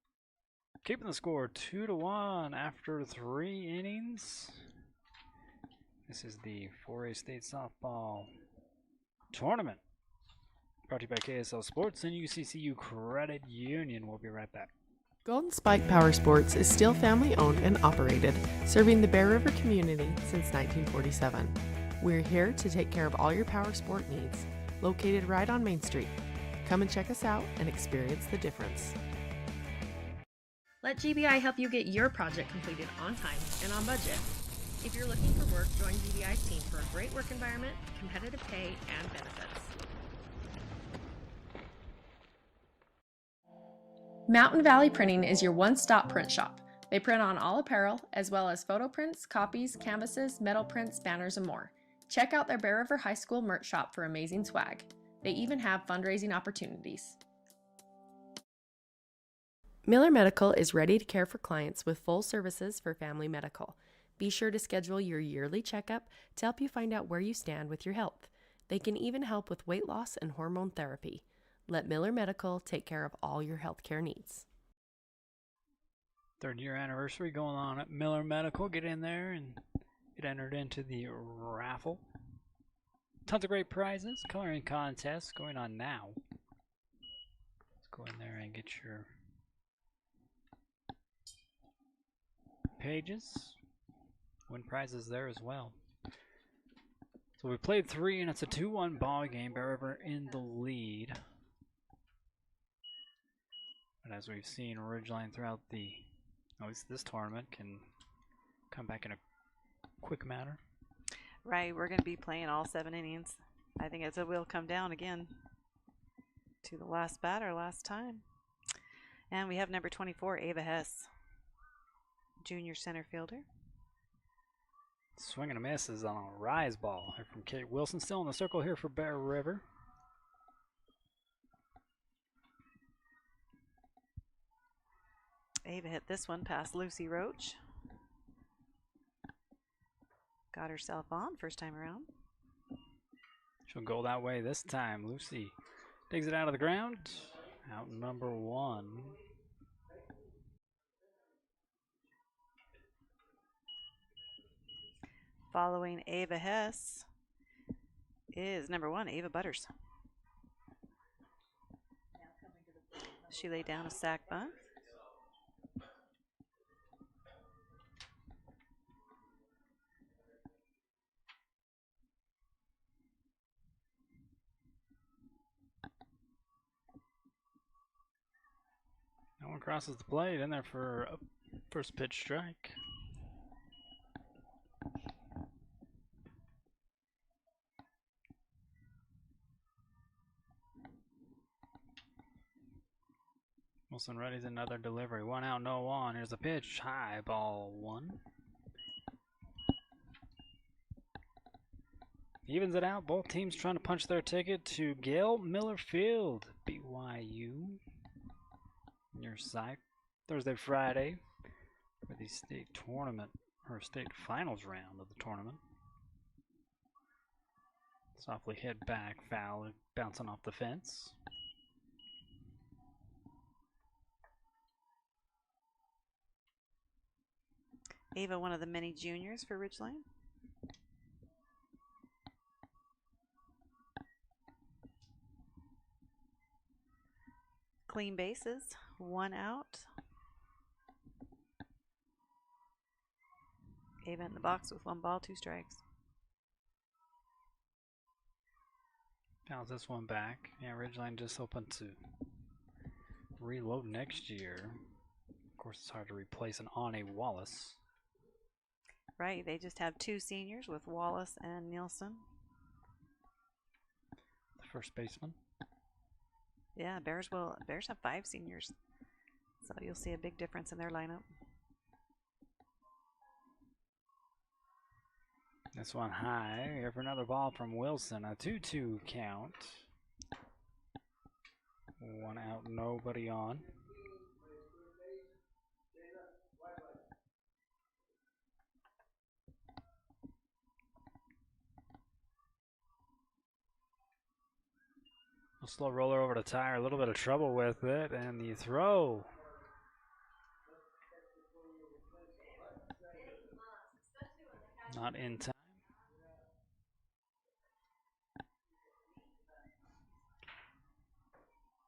Keeping the score 2-1 after 3 innings. This is the 4A State Softball Tournament. Brought to you by KSL Sports and UCCU Credit Union. We'll be right back. Golden Spike Power Sports is still family owned and operated, serving the Bear River community since 1947. We're here to take care of all your power sport needs, located right on Main Street. Come and check us out and experience the difference. Let GBI help you get your project completed on time and on budget. If you're looking for work, join GBI's team for a great work environment, competitive pay, and benefits. Mountain Valley Printing is your one-stop print shop. They print on all apparel, as well as photo prints, copies, canvases, metal prints, banners, and more. Check out their Bear River High School merch shop for amazing swag. They even have fundraising opportunities. Miller Medical is ready to care for clients with full services for family medical. Be sure to schedule your yearly checkup to help you find out where you stand with your health. They can even help with weight loss and hormone therapy. Let Miller Medical take care of all your healthcare needs. 3rd year anniversary going on at Miller Medical. Get in there and get entered into the raffle. Tons of great prizes. Coloring contests going on now. Let's go in there and get your pages. Win prizes there as well. So we played 3, and it's a 2-1 ball game. Bear River in the lead. But as we've seen, Ridgeline throughout at least this tournament can come back in a quick manner. Right, we're going to be playing all 7 innings. I think it will come down again to the last batter last time. And we have number 24, Ava Hess, junior center fielder. Swing and a miss is on a rise ball here from Kate Wilson. Still in the circle here for Bear River. Ava hit this one past Lucy Roach. Got herself on first time around. She'll go that way this time. Lucy digs it out of the ground. Out number 1. Following Ava Hess is number 1, Ava Butters. She laid down a sack bunt. No one crosses the plate. In there for a first pitch strike. Wilson readies another delivery. 1 out, no on. Here's a pitch. High, ball 1. Evens it out. Both teams trying to punch their ticket to Gail Miller Field, BYU. Your side Thursday, Friday for the state tournament or state finals round of the tournament. Softly hit back, foul, bouncing off the fence. Ava, one of the many juniors for Ridgeline. Clean bases, 1 out. Ava in the box with 1 ball, 2 strikes. Fouls this one back. Yeah, Ridgeline just hoping to reload next year. Of course, it's hard to replace an Ane Wallace. Right, they just have 2 seniors with Wallace and Nielsen. The first baseman. Yeah, Bears have 5 seniors, so you'll see a big difference in their lineup. This one high. Here for another ball from Wilson. A 2-2 count. 1 out, nobody on. A slow roller over to Tyre, a little bit of trouble with it, and the throw. Not in time.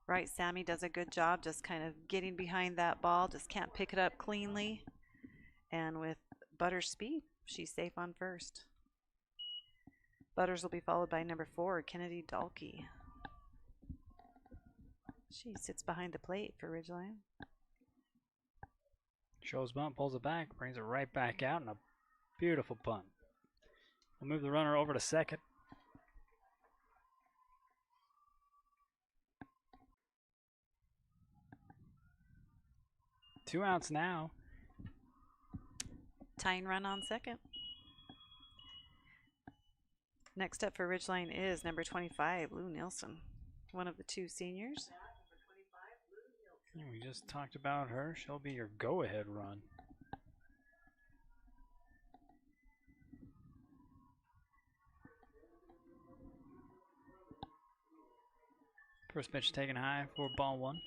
Right, Sammy does a good job just kind of getting behind that ball, just can't pick it up cleanly. And with Butters' speed, she's safe on first. Butters will be followed by number 4, Kennedy Dalkey. She sits behind the plate for Ridgeline. Shows bunt, pulls it back, brings it right back out, and a beautiful bunt. We'll move the runner over to second. Two outs now. Tying run on second. Next up for Ridgeline is number 25, Lou Nielsen, one of the 2 seniors. Yeah, we just talked about her. She'll be your go-ahead run. First pitch taken high for ball 1.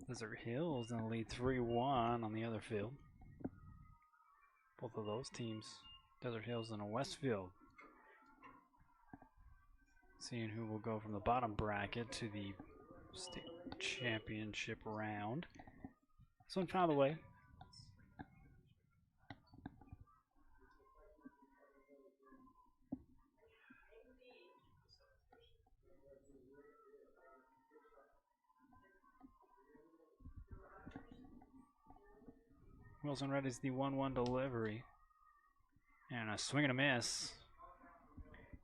Desert Hills in the lead 3-1 on the other field. Both of those teams, Desert Hills and Westfield, seeing who will go from the bottom bracket to the state championship round. This one found the way. Wilson readies the 1-1 delivery. And a swing and a miss.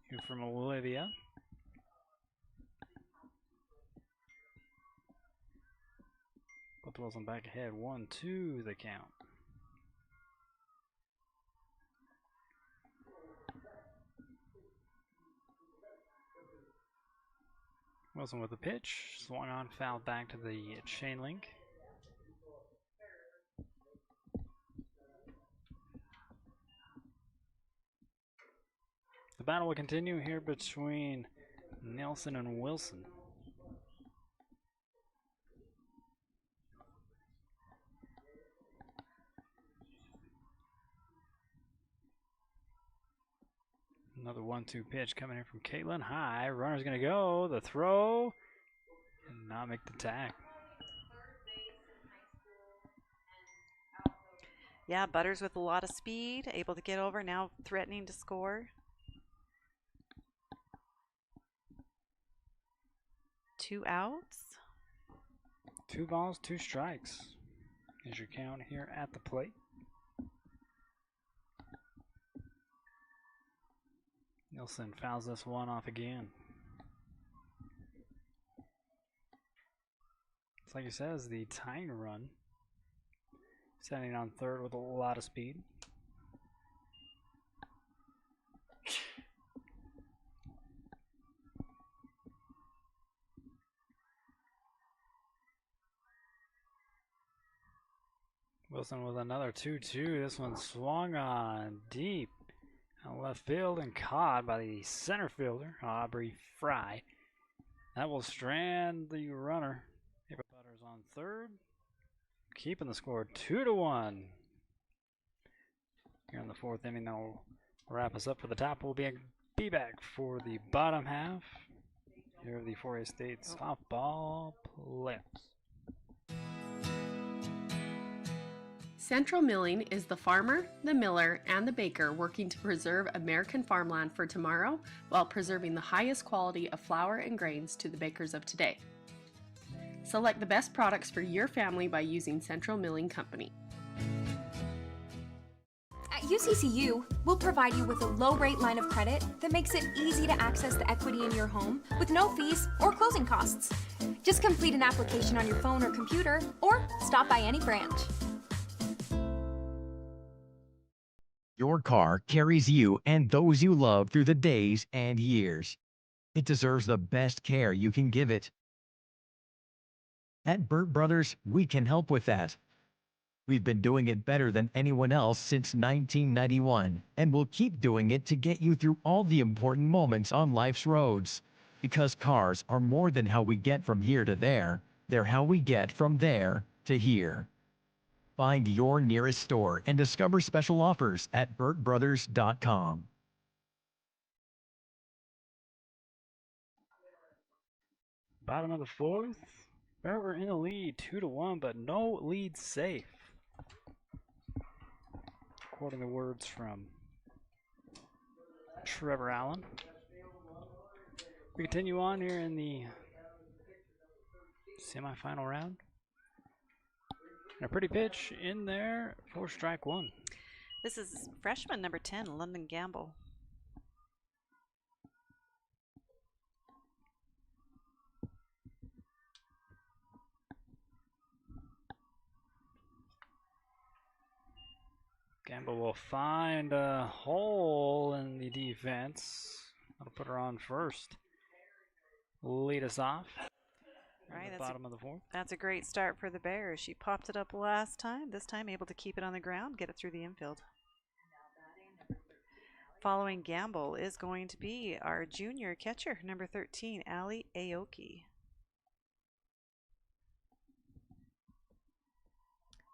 Here from Olivia. Both Wilson back ahead. 1-2 the count. Wilson with the pitch. Swung on, fouled back to the chain link. The battle will continue here between Nelson and Wilson. Another 1-2 pitch coming in from Caitlin. High. Runner's going to go. The throw. And not make the tag. Yeah, Butters with a lot of speed. Able to get over. Now threatening to score. 2 outs. 2 balls, 2 strikes is your count here at the plate. Nielsen fouls this one off again. It's like he says, the tying run. Standing on third with a lot of speed. Wilson with another 2-2. This one swung on deep out left field and caught by the center fielder, Aubrey Fry. That will strand the runner. Ava Butters on third, keeping the score 2-1. Here in the 4th inning, they'll wrap us up for the top. We'll be back for the bottom half here of the 4A State softball playoffs. Central Milling is the farmer, the miller, and the baker working to preserve American farmland for tomorrow while preserving the highest quality of flour and grains to the bakers of today. Select the best products for your family by using Central Milling Company. At UCCU, we'll provide you with a low-rate line of credit that makes it easy to access the equity in your home with no fees or closing costs. Just complete an application on your phone or computer, or stop by any branch. Your car carries you and those you love through the days and years. It deserves the best care you can give it. At Burt Brothers, we can help with that. We've been doing it better than anyone else since 1991, and we'll keep doing it to get you through all the important moments on life's roads. Because cars are more than how we get from here to there, they're how we get from there to here. Find your nearest store and discover special offers at burtbrothers.com. Bottom of the 4th. We're in the lead 2-1, but no lead safe. Quoting the words from Trevor Allen. We continue on here in the semifinal round. And a pretty pitch in there for strike 1. This is freshman number 10, London Gamble. Gamble will find a hole in the defense. That'll put her on first. Lead us off. Right, Bottom of the 4th. That's a great start for the Bears. She popped it up last time. This time able to keep it on the ground, get it through the infield. Following Gamble is going to be our junior catcher, number 13, Allie Aoki.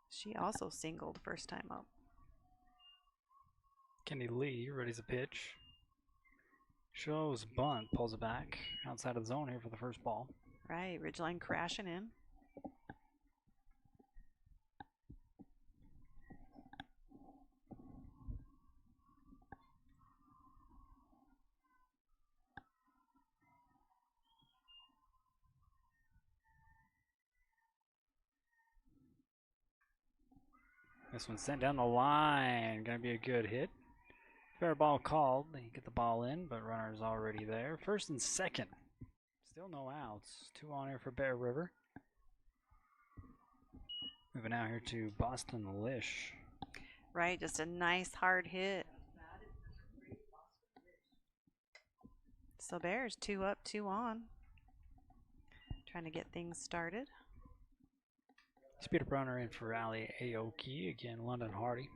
She also singled first time up. Kenny Lee readies a pitch. Shows bunt, pulls it back outside of the zone here for the first ball. Right, Ridgeline crashing in. This one's sent down the line. Gonna be a good hit. Fair ball called. They get the ball in, but runner's already there. First and second. Still no outs. 2 on here for Bear River. Moving out here to Boston Lish. Right, just a nice hard hit. So Bears 2 up, 2 on. Trying to get things started. Speed up runner in for Ali Aoki. Again, London Hardy.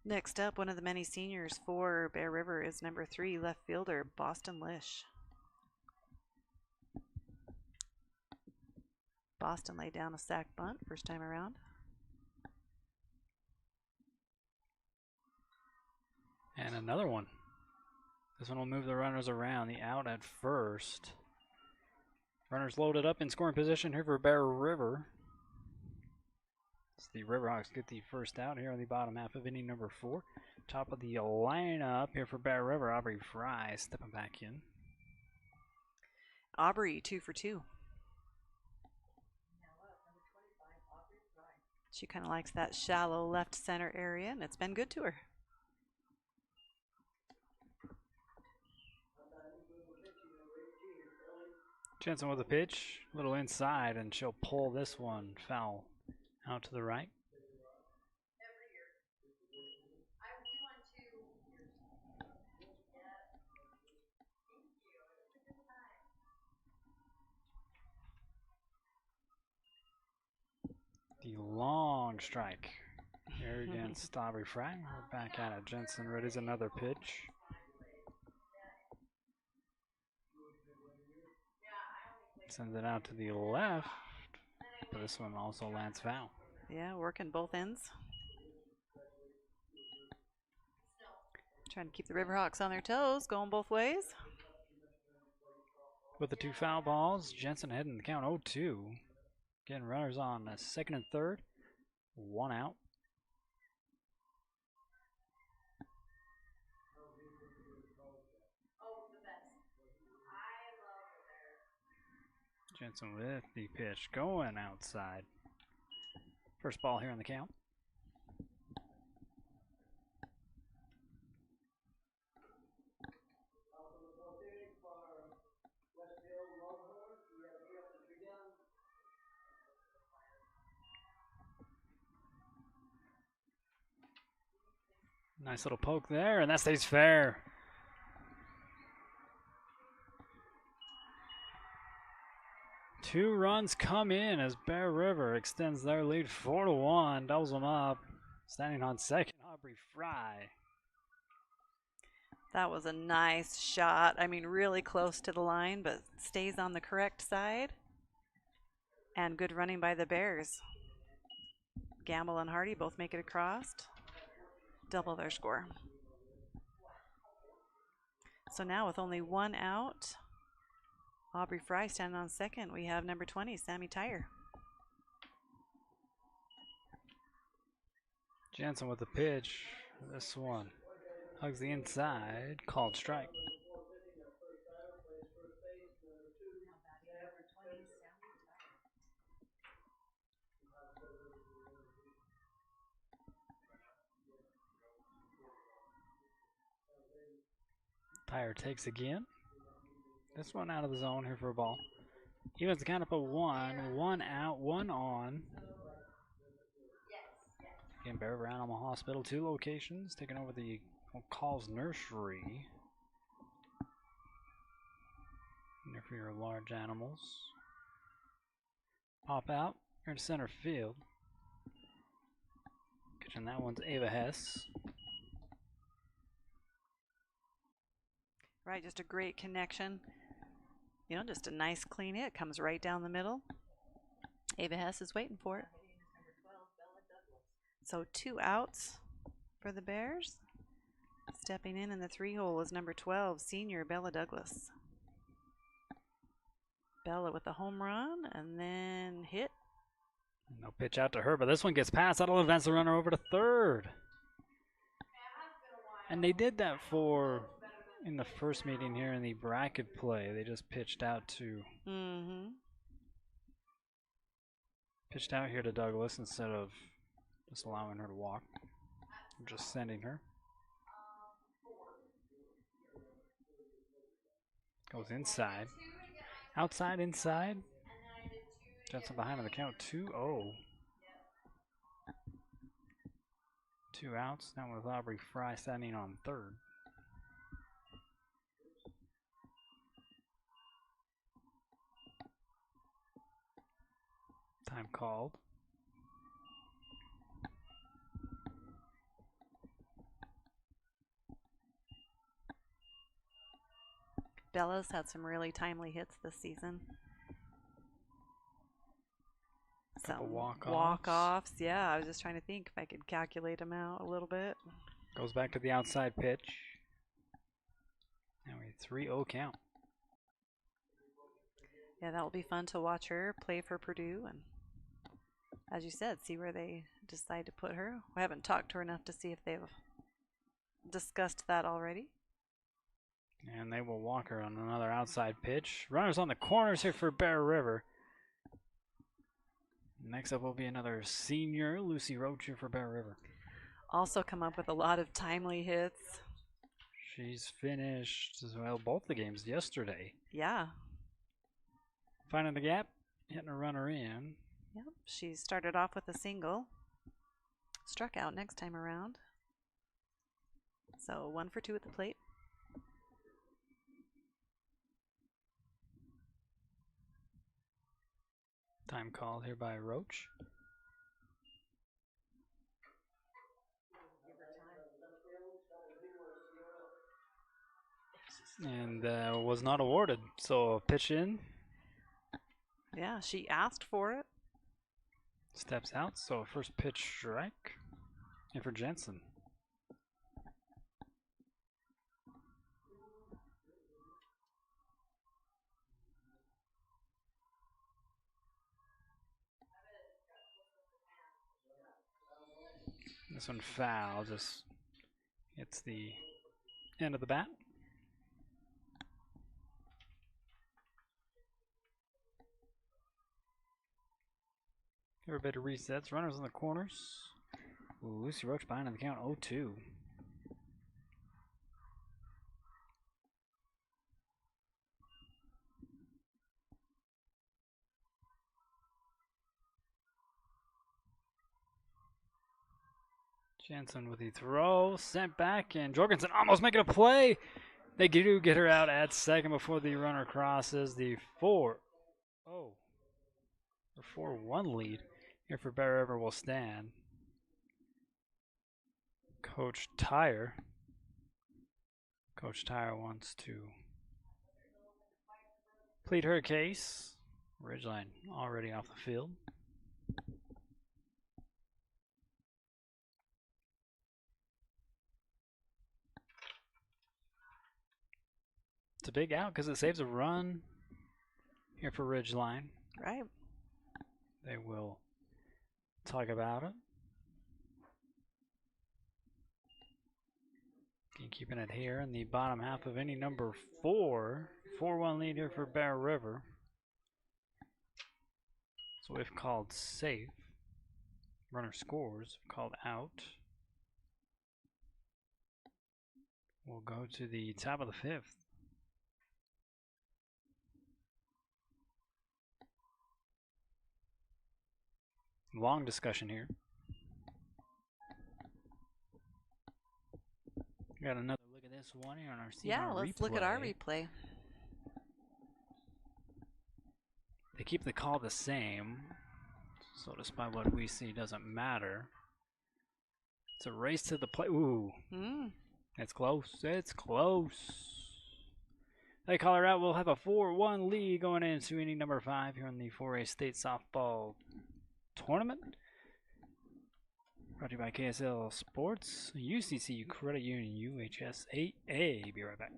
Next up, one of the many seniors for Bear River is number 3 left fielder Boston Lish. Boston laid down a sac bunt first time around. And another one. This one will move the runners around. The out at first. Runners loaded up in scoring position here for Bear River. As the Riverhawks get the first out here on the bottom half of inning number 4. Top of the lineup here for Bear River, Aubrey Fry stepping back in. Aubrey 2 for 2. She kind of likes that shallow left center area, and it's been good to her. Jensen with a pitch, a little inside, and she'll pull this one foul out to the right. The long strike here against Aubrey Fry. We're back at it. Jensen readies another pitch. Sends it out to the left, but this one also lands foul. Yeah, working both ends. Trying to keep the Riverhawks on their toes, going both ways. With the 2 foul balls, Jensen heading the count 0-2. Getting runners on second and third. 1 out. Jensen with the pitch going outside. First ball here on the count. Nice little poke there, and that stays fair. Two runs come in as Bear River extends their lead 4-1, doubles them up. Standing on second, Aubrey Fry. That was a nice shot. I mean, really close to the line, but stays on the correct side. And good running by the Bears. Gamble and Hardy both make it across. Double their score. So now with only 1 out, Aubrey Fry standing on second. We have number 20, Sammy Tyre. Jensen with the pitch. This one hugs the inside. Called strike. Tyre takes again. This one out of the zone here for a ball. Evens the count up at 1. 1 out, 1 on. Again, Bear River Animal Hospital, 2 locations, taking over the Calls Nursery. There for your large animals. Pop out, here in center field. Catching that one's Ava Hess. Right, just a great connection. You know, just a nice clean hit. Comes right down the middle. Ava Hess is waiting for it. So 2 outs for the Bears. Stepping in the 3-hole is number 12, senior Bella Douglas. Bella with the home run and then hit. No pitch out to her, but this one gets past. That'll advance the runner over to third. And they did that for in the first meeting here in the bracket play. They just pitched out to pitched out here to Douglas instead of just allowing her to walk. Just sending her. Goes inside. Outside, inside. Jensen behind on the count 2-0. 2 outs. Now with Aubrey Fry standing on third. Time called. Bella's had some really timely hits this season. Some walk-offs. Yeah, I was just trying to think if I could calculate them out a little bit. Goes back to the outside pitch. And we 3-0 count. Yeah, that will be fun to watch her play for Purdue, and as you said, see where they decide to put her. We haven't talked to her enough to see if they've discussed that already. And they will walk her on another outside pitch. Runners on the corners here for Bear River. Next up will be another senior, Lucy Roach here for Bear River. Also come up with a lot of timely hits. She's finished as well both the games yesterday. Yeah. Finding the gap, hitting a runner in. Yep, she started off with a single. Struck out next time around. So 1 for 2 at the plate. Time called here by Roach. And was not awarded. So pitch in. Yeah, she asked for it. Steps out. So first pitch strike. And for Jensen. This one foul, just hits the end of the bat. Give her a bit of resets. Runners in the corners. Ooh, Lucy Roach behind on the count 0-2. Jensen with the throw, sent back, and Jorgensen almost making a play. They do get her out at second before the runner crosses the 4-1 lead. Here for Bear River will stand. Coach Tyre wants to plead her case. Ridgeline already off the field. It's a big out because it saves a run here for Ridgeline. Right. They will talk about it. Keeping it here in the bottom half of inning number 4. 4-1 lead here for Bear River. So we've called safe. Runner scores, called out. We'll go to the top of the 5th. Long discussion here. Got another look at this one here on our CR Yeah, let's look at our replay. They keep the call the same, so despite what we see, doesn't matter. It's a race to the plate. Ooh, it's close. It's close. They call her out. We'll have a 4-1 lead going into inning number 5 here in the 4A State Softball Tournament. Brought to you by KSL Sports, UCCU Credit Union, UHS 8A. Be right back.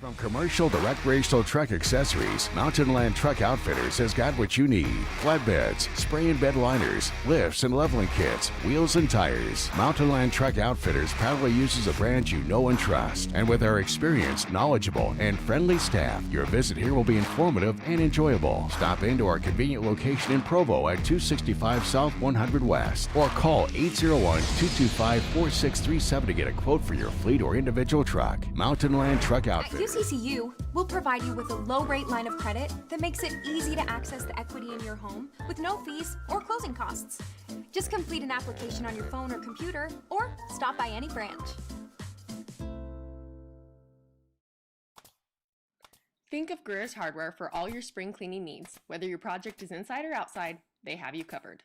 From commercial to recreational truck accessories, Mountain Land Truck Outfitters has got what you need. Flatbeds, spray and bed liners, lifts and leveling kits, wheels and tires. Mountain Land Truck Outfitters proudly uses a brand you know and trust. And with our experienced, knowledgeable, and friendly staff, your visit here will be informative and enjoyable. Stop into our convenient location in Provo at 265 South 100 West or call 801-225-4637 to get a quote for your fleet or individual truck. Mountain Land Truck Outfitters. At UCCU, we'll provide you with a low-rate line of credit that makes it easy to access the equity in your home with no fees or closing costs. Just complete an application on your phone or computer, or stop by any branch. Think of Greer's Hardware for all your spring cleaning needs. Whether your project is inside or outside, they have you covered.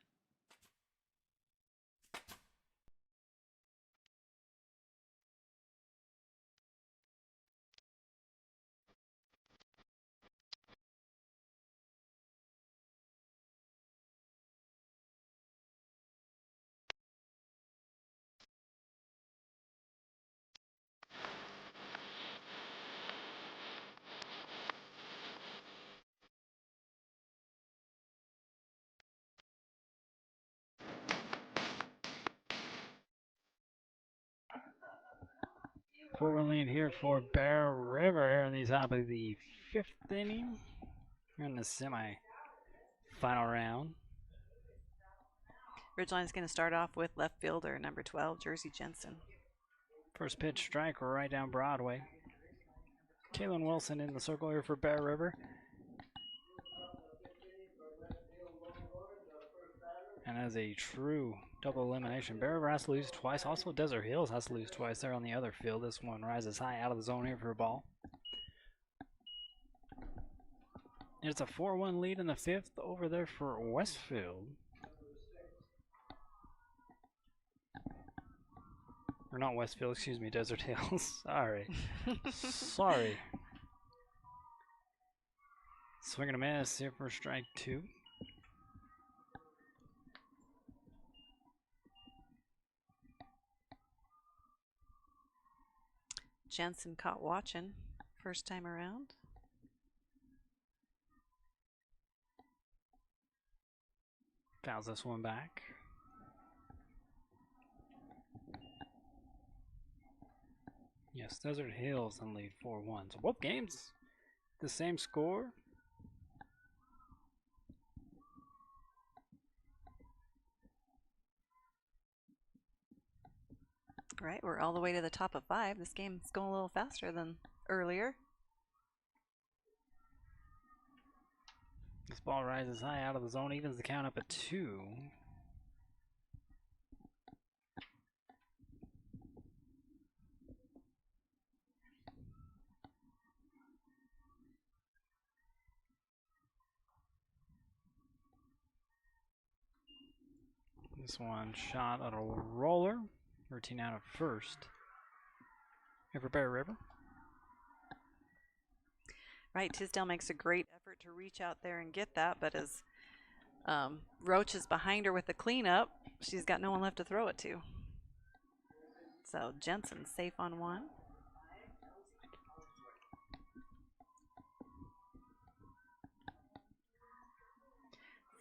Four-run lead here for Bear River here in these top of the 5th inning. We're in the semi-final round. Ridgeline's going to start off with left fielder number 12, Jersey Jensen. First pitch strike right down Broadway. Kalen Wilson in the circle here for Bear River. And as a true double elimination, Bear River has to lose twice. Also, Desert Hills has to lose twice there on the other field. This one rises high out of the zone here for a ball. It's a 4-1 lead in the 5th over there for Westfield. Or not Westfield, excuse me, Desert Hills. Sorry. Sorry. Swing and a miss here for strike 2. Jensen caught watching first time around. Fouls this one back. Yes, Desert Hills in lead 4-1. So both games the same score. Right, we're all the way to the top of 5. This game's going a little faster than earlier. This ball rises high out of the zone, evens the count up at 2. This one shot at a roller. Routine out of first. Here for Bear River. Right, Tisdale makes a great effort to reach out there and get that, but as Roach is behind her with the cleanup, she's got no one left to throw it to. So Jensen's safe on one.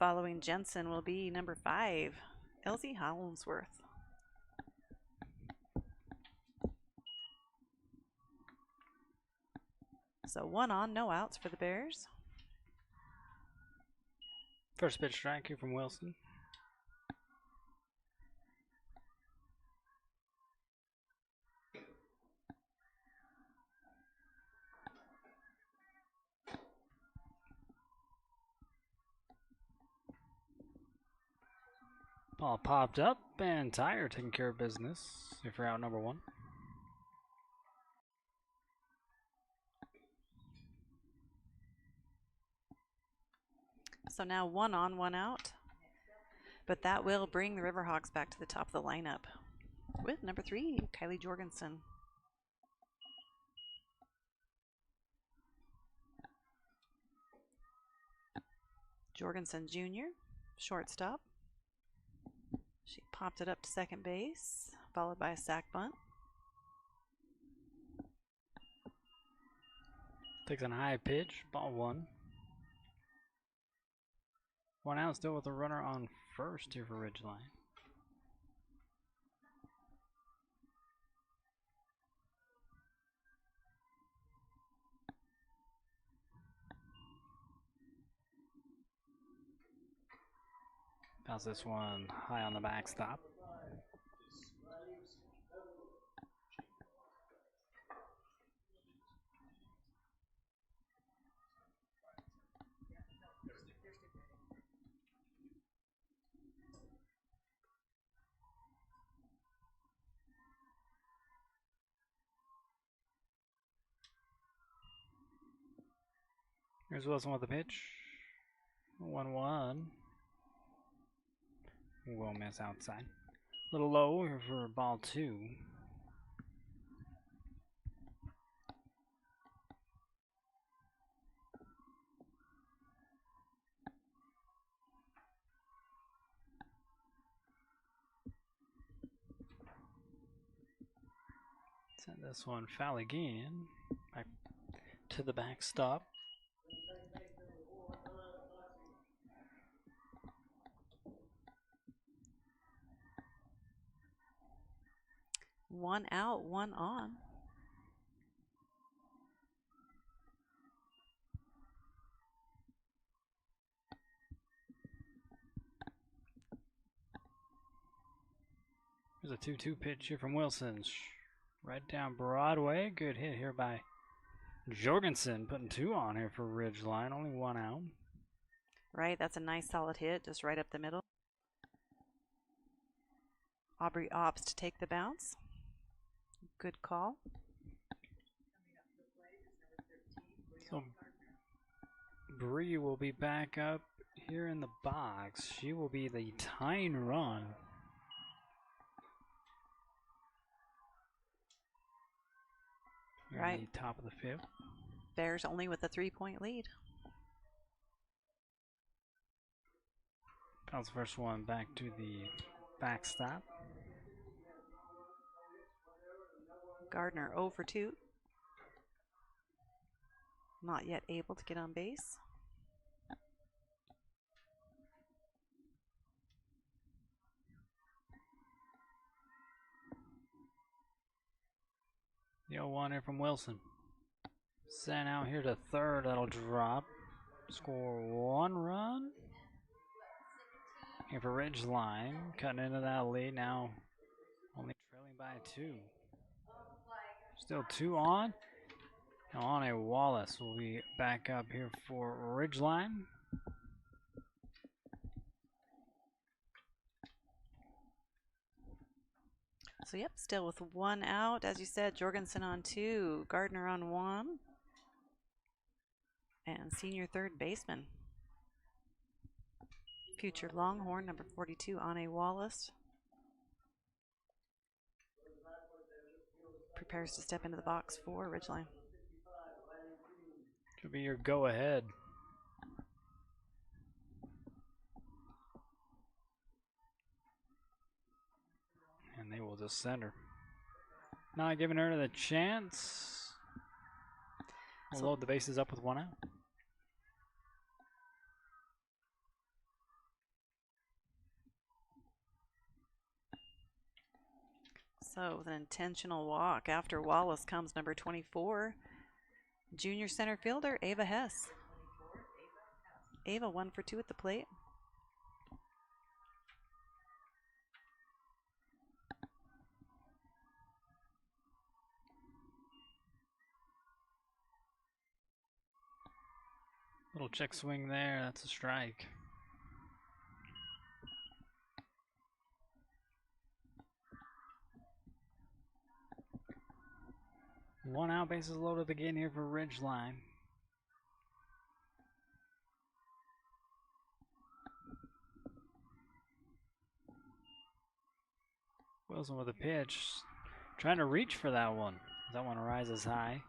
Following Jensen will be number 5, Elsie Hollingsworth. So 1 on, no outs for the Bears. First pitch strike here from Wilson. Ball popped up and Tyre taking care of business here for out number 1. So now 1 on, 1 out. But that will bring the Riverhawks back to the top of the lineup with number 3, Kylie Jorgensen. Jorgensen Jr., shortstop. She popped it up to second base, followed by a sac bunt. Takes a high pitch, ball one. One out still with a runner on first here for Ridgeline. Bounce this one high on the backstop. Here's Wilson with the pitch. 1-1. Will miss outside. A little low here for ball two. Send this one foul again. Back to the backstop. One out, one on. There's a 2-2 pitch here from Wilson. Right down Broadway. Good hit here by Jorgensen. Putting 2 on here for Ridgeline. Only 1 out. Right, that's a nice solid hit, just right up the middle. Aubrey opts to take the bounce. Good call. So Bree will be back up here in the box. She will be the tying run. Right. The top of the fifth. Bears only with a 3-point lead. Bounce the first one back to the backstop. Gardner 0 for 2. Not yet able to get on base. The 0-1 here from Wilson. Sent out here to third. That'll drop. Score 1 run. Here for Ridgeline. Cutting into that lead now. Only trailing by 2. Still 2 on. Now on a Wallace will be back up here for Ridgeline. So yep, still with 1 out. As you said, Jorgensen on 2, Gardner on 1. And senior third baseman. Future Longhorn, number 42, Ane Wallace. Prepares to step into the box for Ridgeline. Should be your go-ahead. And they will just send her. Not giving her the chance. We'll load the bases up with 1 out. So with an intentional walk after Wallace comes number 24, junior center fielder Ava Hess. Ava 1 for 2 at the plate. Little check swing there. That's a strike. One out, bases loaded again here for Ridgeline. Wilson with a pitch. Trying to reach for that one. That one rises high.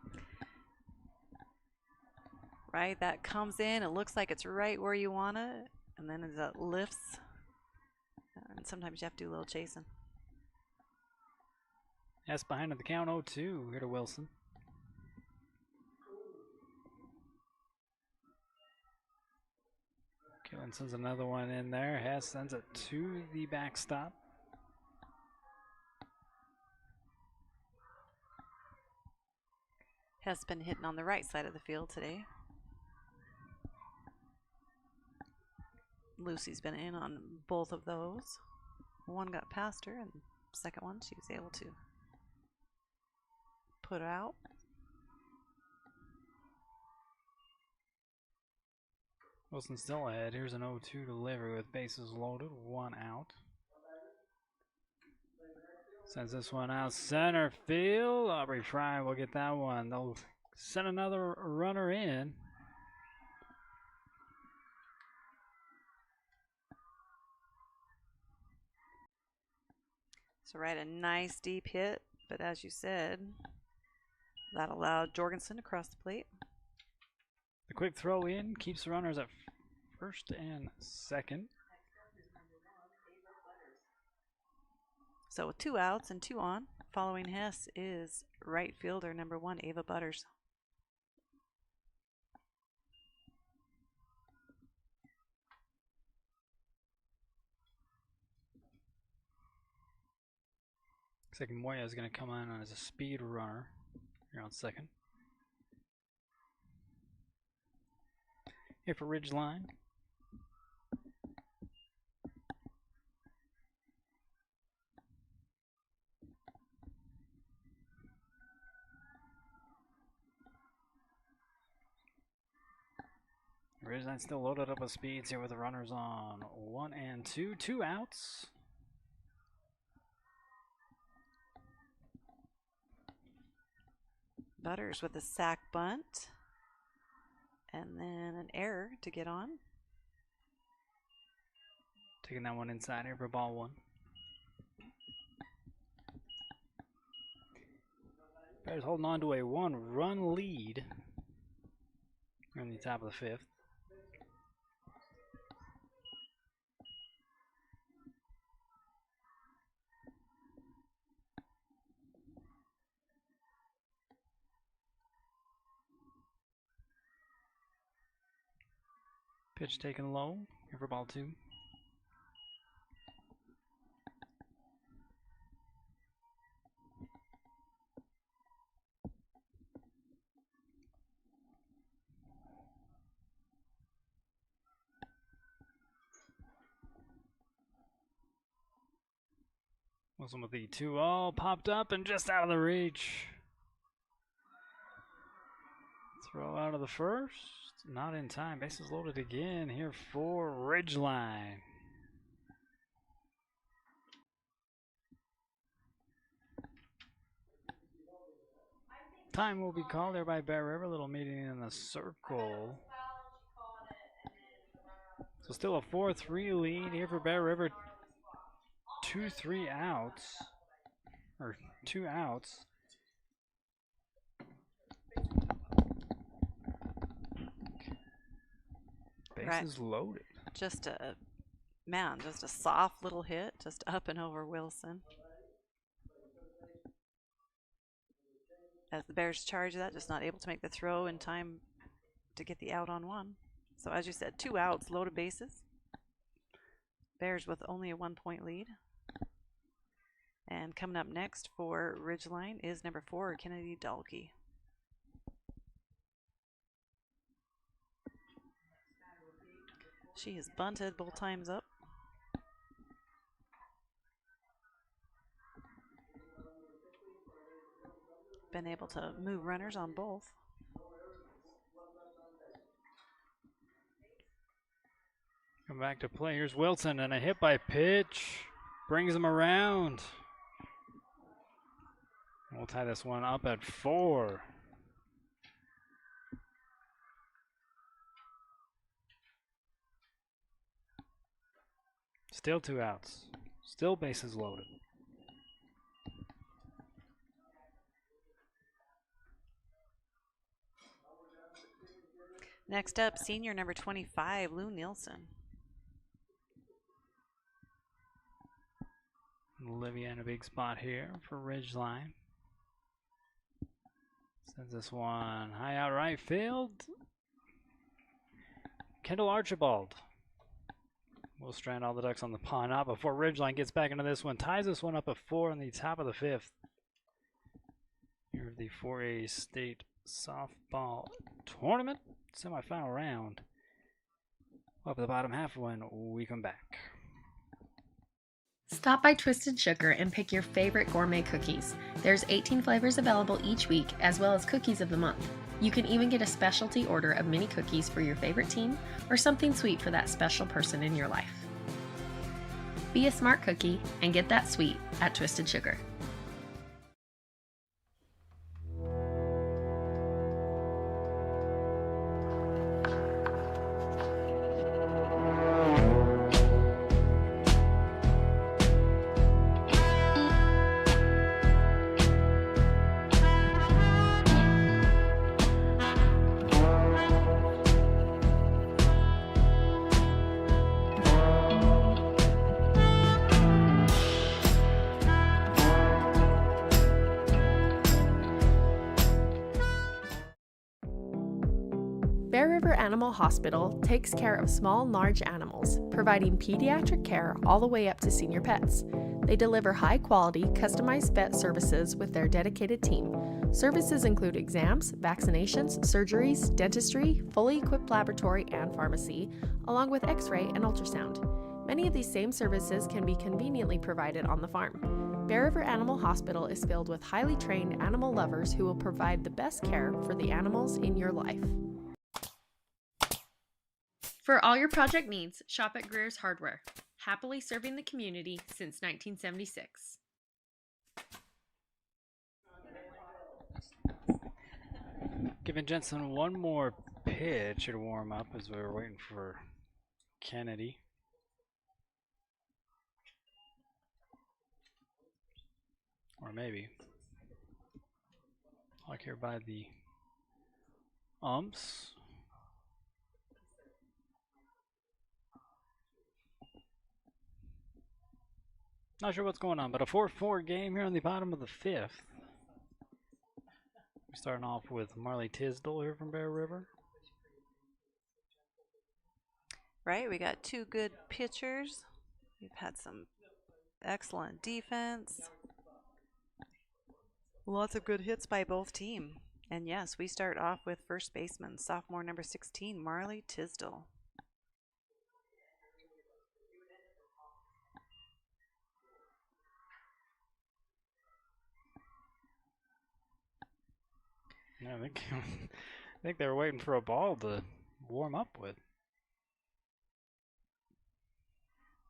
Right, that comes in. It looks like it's right where you want it. And then as it lifts, and sometimes you have to do a little chasing. Yes, behind at the count 0-2 here to Wilson. Killen sends another one in there. Hess sends it to the backstop. Hess been hitting on the right side of the field today. Lucy's been in on both of those. One got past her, and the second one she was able to put out. Wilson still ahead. Here's an 0-2 delivery with bases loaded, 1 out. Sends this one out center field. Aubrey Fry will get that one. They'll send another runner in. So right, a nice deep hit, but as you said, that allowed Jorgensen to cross the plate. The quick throw in keeps the runners at first and second. So with 2 outs and 2 on, following Hess is right fielder number 1, Ava Butters. Second Moya is going to come in as a speed runner here on second. Here for Ridgeline. Ridgeline still loaded up with speeds here with the runners on 1 and 2. 2 outs. Butters with a sac bunt. And then an error to get on. Taking that one inside here for ball 1. Bears holding on to a 1-run lead. We're in the top of the 5th. Pitch taken low here for ball 2. Wilson with the 2-0 popped up and just out of the reach. Throw out of the first. Not in time. Bases loaded again here for Ridgeline. Time will be called there by Bear River. Little meeting in the circle. So still a 4-3 lead here for Bear River. 2 outs. Bases loaded. Just a soft little hit, just up and over Wilson. As the Bears charge that, just not able to make the throw in time to get the out on 1. So as you said, 2 outs, loaded bases. Bears with only a 1-point lead. And coming up next for Ridgeline is number 4, Kennedy Dalkey. She has bunted both times up. Been able to move runners on both. Come back to play. Here's Wilson and a hit by pitch. Brings him around. We'll tie this one up at 4. Still 2 outs. Still bases loaded. Next up, senior number 25, Lou Nielsen. Olivia in a big spot here for Ridgeline. Sends this one high out right field. Kendall Archibald We'll strand all the ducks on the pond. Not before Ridgeline gets back into this one. Ties this one up at 4 in the top of the 5th. Here the 4A state softball tournament semifinal round. Up at the bottom half when we come back. Stop by Twisted Sugar and pick your favorite gourmet cookies. There's 18 flavors available each week, as well as cookies of the month. You can even get a specialty order of mini cookies for your favorite team or something sweet for that special person in your life. Be a smart cookie and get that sweet at Twisted Sugar. Bear River Animal Hospital takes care of small and large animals, providing pediatric care all the way up to senior pets. They deliver high-quality, customized vet services with their dedicated team. Services include exams, vaccinations, surgeries, dentistry, fully equipped laboratory and pharmacy, along with x-ray and ultrasound. Many of these same services can be conveniently provided on the farm. Bear River Animal Hospital is filled with highly trained animal lovers who will provide the best care for the animals in your life. For all your project needs, shop at Greer's Hardware, happily serving the community since 1976. Giving Jensen one more pitch to warm up as we were waiting for Kennedy. Or maybe. Like here by the umps. Not sure what's going on, but a 4-4 game here on the bottom of the 5th. We're starting off with Marley Tisdale here from Bear River. Right, we got two good pitchers. We've had some excellent defense. Lots of good hits by both teams. And yes, we start off with first baseman, sophomore number 16, Marley Tisdale. Yeah, I think they were waiting for a ball to warm up with.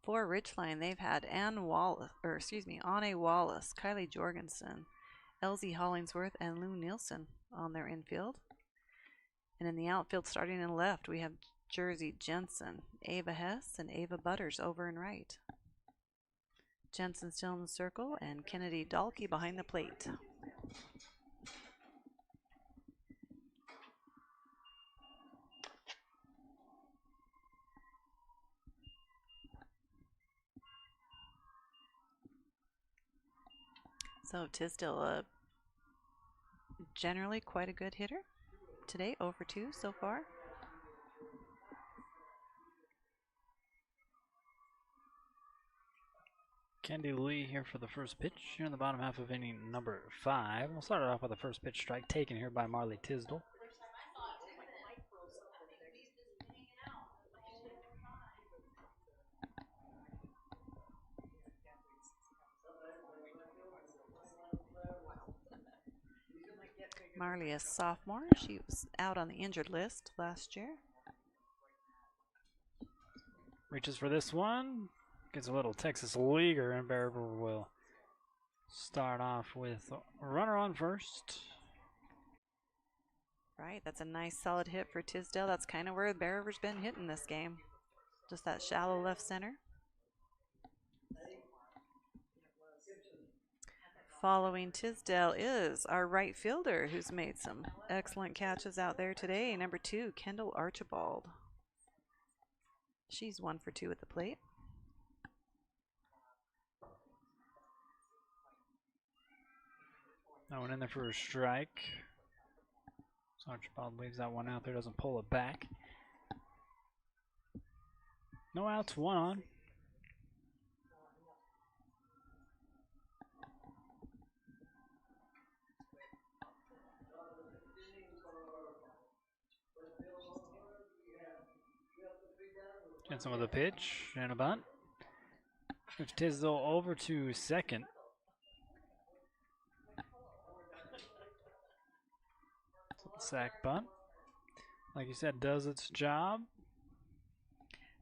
For Ridgeline, they've had Anne Wallace, Kylie Jorgensen, Elsie Hollingsworth, and Lou Nielsen on their infield. And in the outfield, starting in left, we have Jersey Jensen, Ava Hess, and Ava Butters over and right. Jensen still in the circle, and Kennedy Dalkey behind the plate. So Tisdale, generally quite a good hitter today, 0 for 2 so far. Candy Lee here for the first pitch here in the bottom half of inning number 5. We'll start it off with the first pitch strike taken here by Marley Tisdale. Marley is sophomore. She was out on the injured list last year. Reaches for this one. Gets a little Texas leaguer, and Bear River will start off with a runner on first. Right, that's a nice solid hit for Tisdale. That's kind of where Bear River's been hitting this game. Just that shallow left center. Following Tisdale is our right fielder, who's made some excellent catches out there today. Number 2, Kendall Archibald. She's 1 for 2 at the plate. That one in there for a strike. So Archibald leaves that one out there, doesn't pull it back. No outs, 1 on. Jensen with a pitch and a bunt. Moves Tisdale over to second. Sack bunt. Like you said, does its job.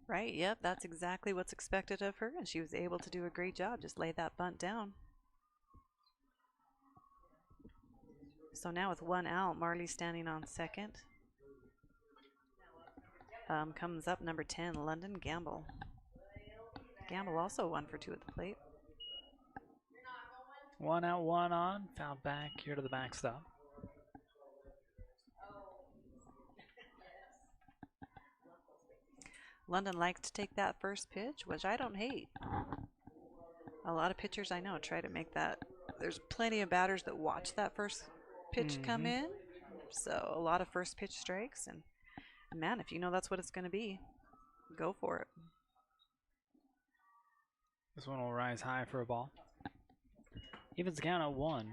Right, yep, that's exactly what's expected of her, and she was able to do a great job. Just lay that bunt down. So now with 1 out, Marley standing on second. Comes up number 10, London Gamble. Gamble also 1 for 2 at the plate. 1 out, 1 on. Fouled back here to the backstop. London likes to take that first pitch, which I don't hate. A lot of pitchers I know try to make that. There's plenty of batters that watch that first pitch come in. So a lot of first pitch strikes. And man, if you know that's what it's going to be, go for it. This one will rise high for a ball. Evens the count at 1.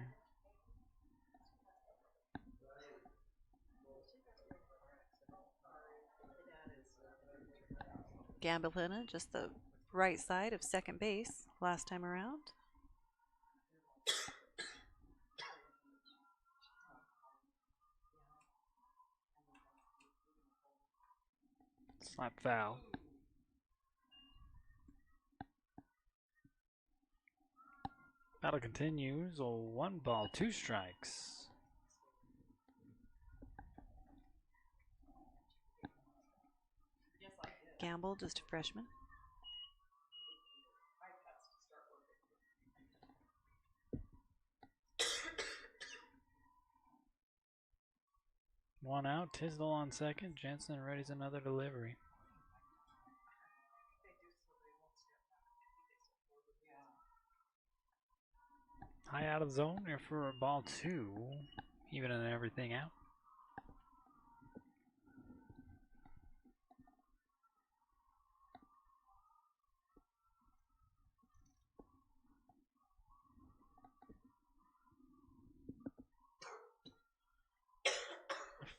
Gamble in it, just the right side of second base last time around. Slap foul. Battle continues. 1 ball, 2 strikes. Gamble, just a freshman. One out, Tisdale on second. Jensen readies another delivery. High out of zone here for ball 2, evening everything out.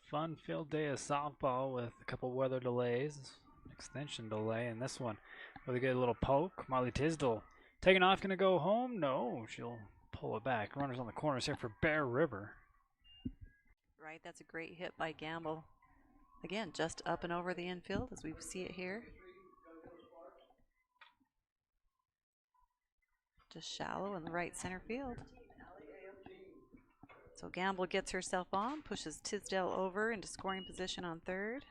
Fun-filled day of softball with a couple weather delays, extension delay, and this one with a good little poke. Marley Tisdale taking off, gonna go home? No, she'll pull it back. Runners on the corners here for Bear River. Right, that's a great hit by Gamble. Again, just up and over the infield as we see it here. Just shallow in the right center field. So Gamble gets herself on, pushes Tisdale over into scoring position on third.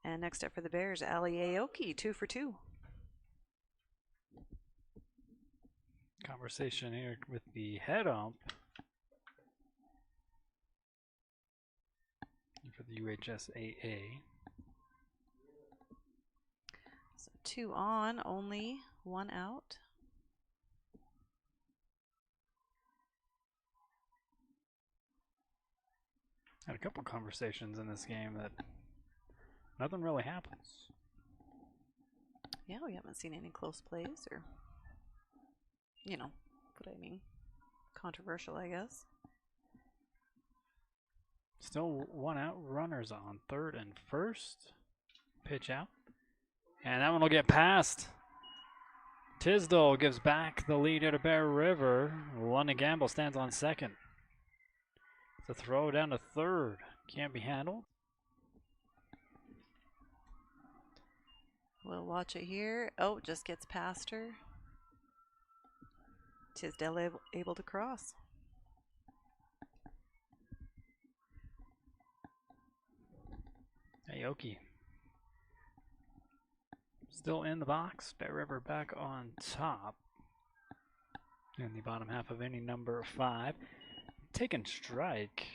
And next up for the Bears, Ali Aoki, 2 for 2. Conversation here with the head ump for the UHSAA. So 2 on, only 1 out. Had a couple conversations in this game that nothing really happens. Yeah, we haven't seen any close plays or, you know, what I mean. Controversial, I guess. Still 1 out, runners on third and first. Pitch out. And that one will get past. Tisdale gives back the lead here to Bear River. London Gamble stands on second. The throw down to third. Can't be handled. We'll watch it here. Oh, just gets past her. Tisdale able to cross. Aoki still in the box. Bear River back on top in the bottom half of inning number 5. Taking strike.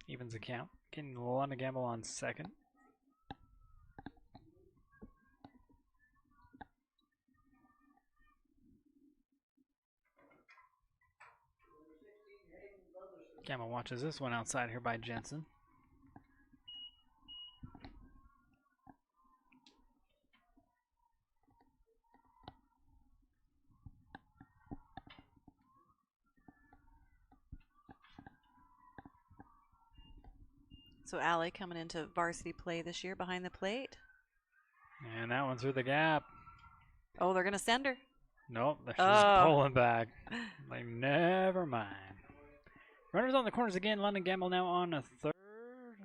Evens the count. Getting London Gamble on second. Gamble watches this one outside here by Jensen. So Allie coming into varsity play this year behind the plate. And that one through the gap. Oh, they're going to send her. Nope, they're just pulling back. Like, never mind. Runners on the corners again. London Gamble now on a third.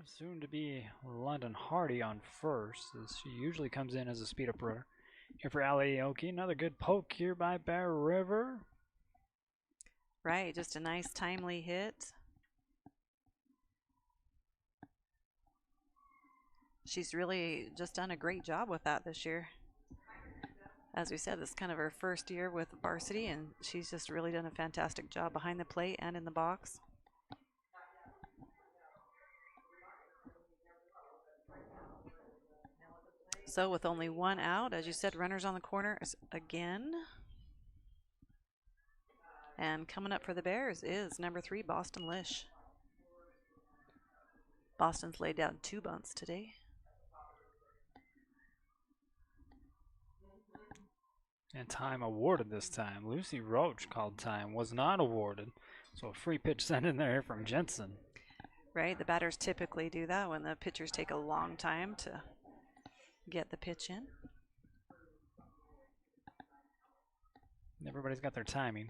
Soon to be London Hardy on first, as she usually comes in as a speed-up runner. Here for Allie Aoki. Another good poke here by Bear River. Right, just a nice timely hit. She's really just done a great job with that this year. As we said, this is kind of her first year with varsity, and she's just really done a fantastic job behind the plate and in the box. So with only one out, as you said, runners on the corner again. And coming up for the Bears is number 3, Boston Lish. Boston's laid down 2 bunts today. And time awarded this time. Lucy Roach called time. Was not awarded. So a free pitch sent in there from Jensen. Right, the batters typically do that when the pitchers take a long time to get the pitch in. Everybody's got their timing.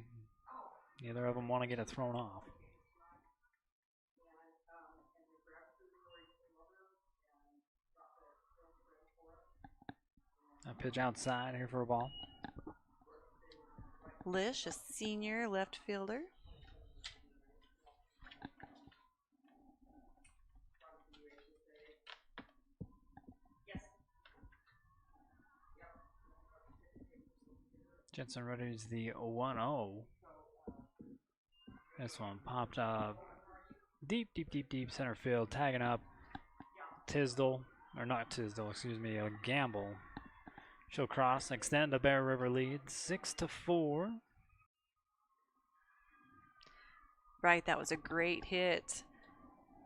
Neither of them want to get it thrown off. A pitch outside here for a ball. Lish, a senior left fielder. Jensen readies the 1-0. This one popped up deep center field, tagging up Tisdale, or not Tisdale, excuse me, Gamble. She'll cross, extend the Bear River lead, 6-4. Right, that was a great hit.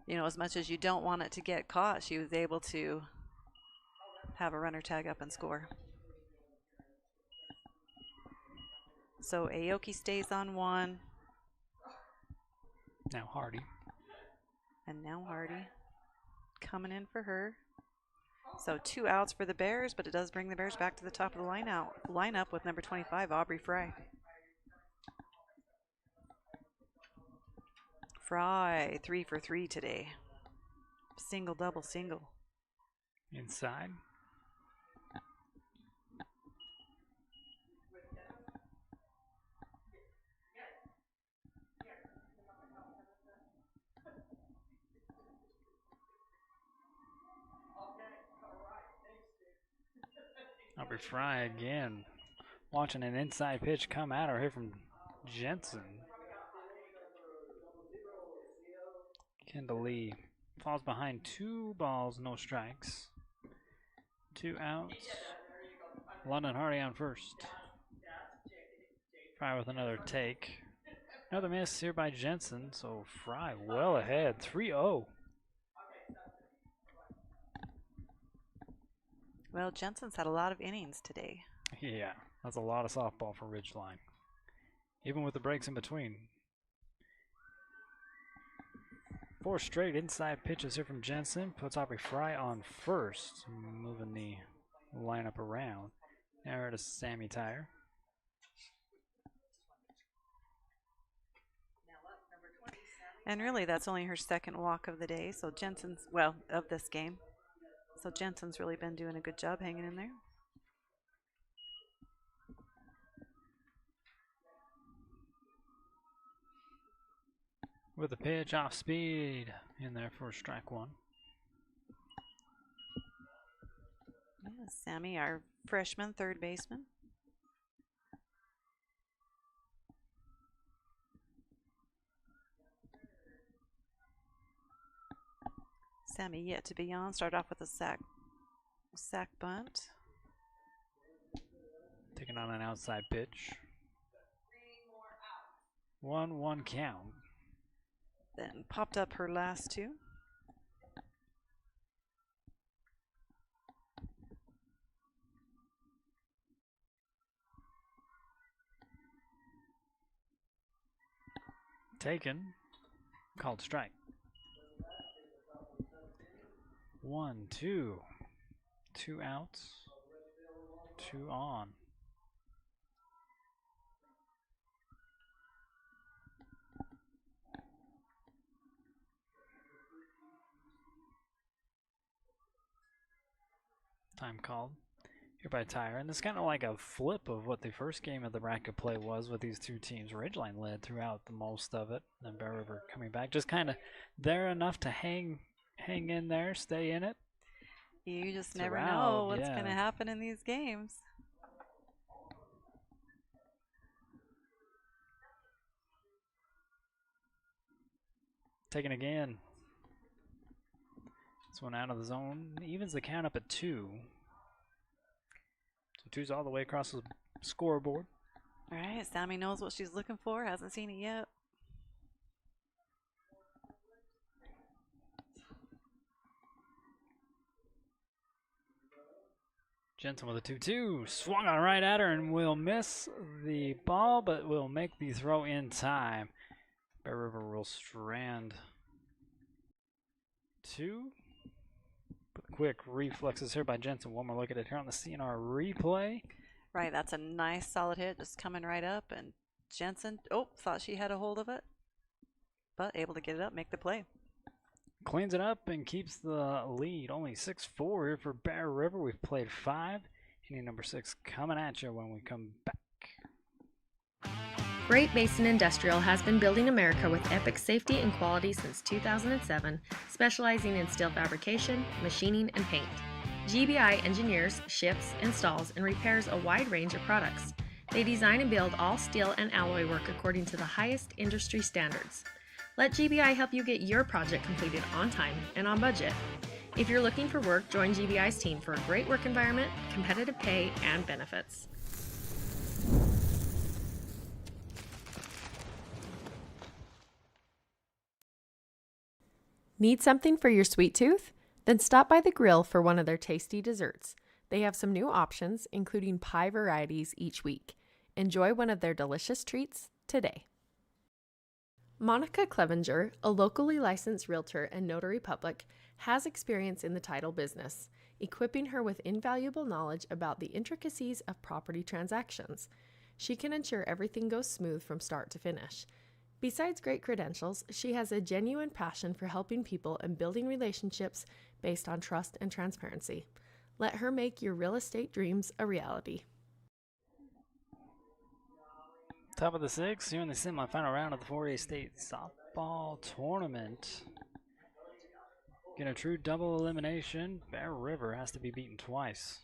You know, as much as you don't want it to get caught, she was able to have a runner tag up and score. So Aoki stays on 1. Now Hardy. And now Hardy coming in for her. So 2 outs for the Bears, but it does bring the Bears back to the top of the lineup with number 25, Aubrey Fry. Fry, 3 for 3 today. Single, double, single. Inside. Aubrey Fry again. Watching an inside pitch come at her here from Jensen. Kendall Lee falls behind 2 balls, no strikes. 2 outs. London Hardy on first. Fry with another take. Another miss here by Jensen, so Fry well ahead, 3-0. Well, Jensen's had a lot of innings today. Yeah, that's a lot of softball for Ridgeline. Even with the breaks in between. 4 straight inside pitches here from Jensen. Puts Aubrey Fry on first, moving the lineup around. Now we're to Sammy Tyer. And really, that's only her second walk of the day. So Jensen's, well, of this game. So Jensen's really been doing a good job hanging in there. With a pitch off speed in there for strike 1. Yeah, Sammy, our freshman third baseman. Sammy yet to be on. Start off with a sack bunt. Taking on an outside pitch. 1-1 count. Then popped up her last 2. Taken. Called strike. 1, 2. 2 outs. 2 on. Time called here by Tyre, and it's kind of like a flip of what the first game of the bracket play was with these two teams. Ridgeline led throughout the most of it, and Bear River coming back, just kind of there enough to hang in there, stay in it. You just never know what's yeah. going to happen in these games. Taken again. This one out of the zone. Evens the count up at 2. So 2's all the way across the scoreboard. All right, Sammy knows what she's looking for. Hasn't seen it yet. Jensen with a 2-2. Swung on right at her and will miss the ball, but will make the throw in time. Bear River will strand 2. Quick reflexes here by Jensen. One more look at it here on the CNR replay. Right, that's a nice solid hit, just coming right up, and Jensen, thought she had a hold of it, but able to get it up, make the play. Cleans it up and keeps the lead. Only 6-4 here for Bear River. We've played 5. Inning number 6 coming at you when we come back. Great Basin Industrial has been building America with epic safety and quality since 2007, specializing in steel fabrication, machining, and paint. GBI engineers, ships, installs, and repairs a wide range of products. They design and build all steel and alloy work according to the highest industry standards. Let GBI help you get your project completed on time and on budget. If you're looking for work, join GBI's team for a great work environment, competitive pay, and benefits. Need something for your sweet tooth? Then stop by the grill for one of their tasty desserts. They have some new options, including pie varieties each week. Enjoy one of their delicious treats today. Monica Clevenger, a locally licensed realtor and notary public, has experience in the title business, equipping her with invaluable knowledge about the intricacies of property transactions. She can ensure everything goes smooth from start to finish. Besides great credentials, she has a genuine passion for helping people and building relationships based on trust and transparency. Let her make your real estate dreams a reality. Top of the 6th, here in the semifinal round of the 4A State Softball Tournament. Get a true double elimination. Bear River has to be beaten twice.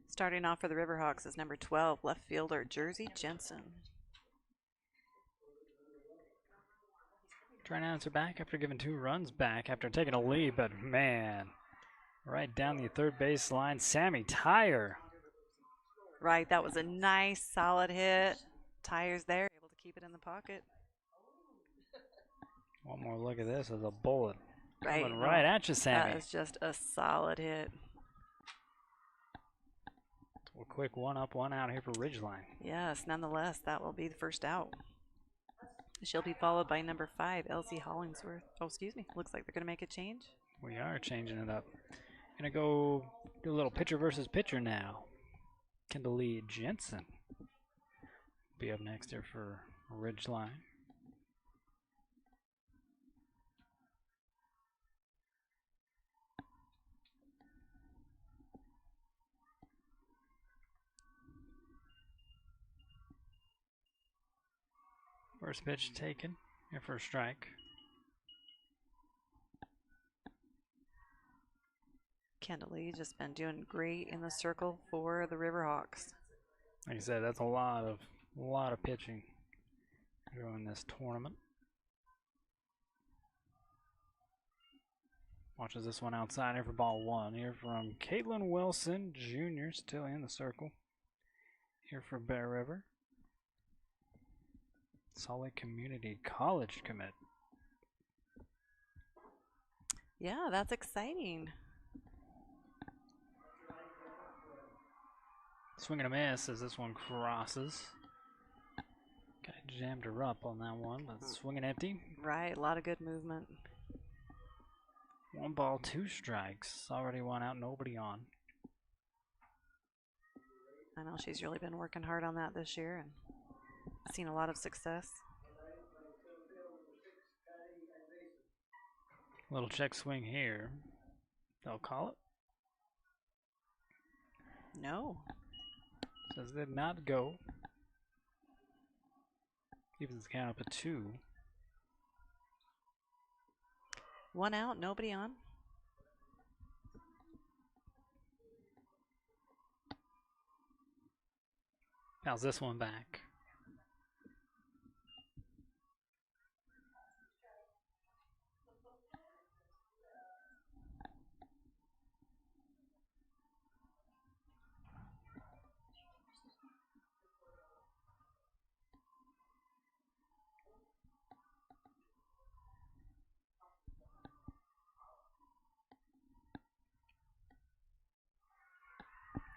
Starting off for the Riverhawks is number 12, left fielder Jersey Jensen. Trying to answer back after giving 2 runs back after taking a lead, but man, right down the third base line, Sammy Tyre. Right, that was a nice solid hit. Tyre's there, able to keep it in the pocket. One more look at this as a bullet. Right, Coming right at you, Sammy. That is just a solid hit. A quick 1 up, 1 out here for Ridgeline. Yes, nonetheless, that will be the first out. She'll be followed by number 5, Elsie Hollingsworth. Oh, excuse me. Looks like they're going to make a change. We are changing it up. Gonna go do a little pitcher versus pitcher now. Kendall Lee Jensen be up next here for Ridgeline. First pitch taken here for a strike. Kendall Lee just been doing great in the circle for the Riverhawks. Like I said, that's a lot of pitching during this tournament. Watches this one outside here for ball 1. Here from Caitlin Wilson Jr. still in the circle. Here for Bear River. Solid Community College commit. Yeah, that's exciting. Swing and a miss as this one crosses. Kind of jammed her up on that one, but swinging empty. Right, a lot of good movement. 1 ball, 2 strikes. Already 1 out, nobody on. I know she's really been working hard on that this year and seen a lot of success. Little check swing here. They'll call it. No. Says did not go. Keeps the count up at 2. 1 out, nobody on. How's this one back?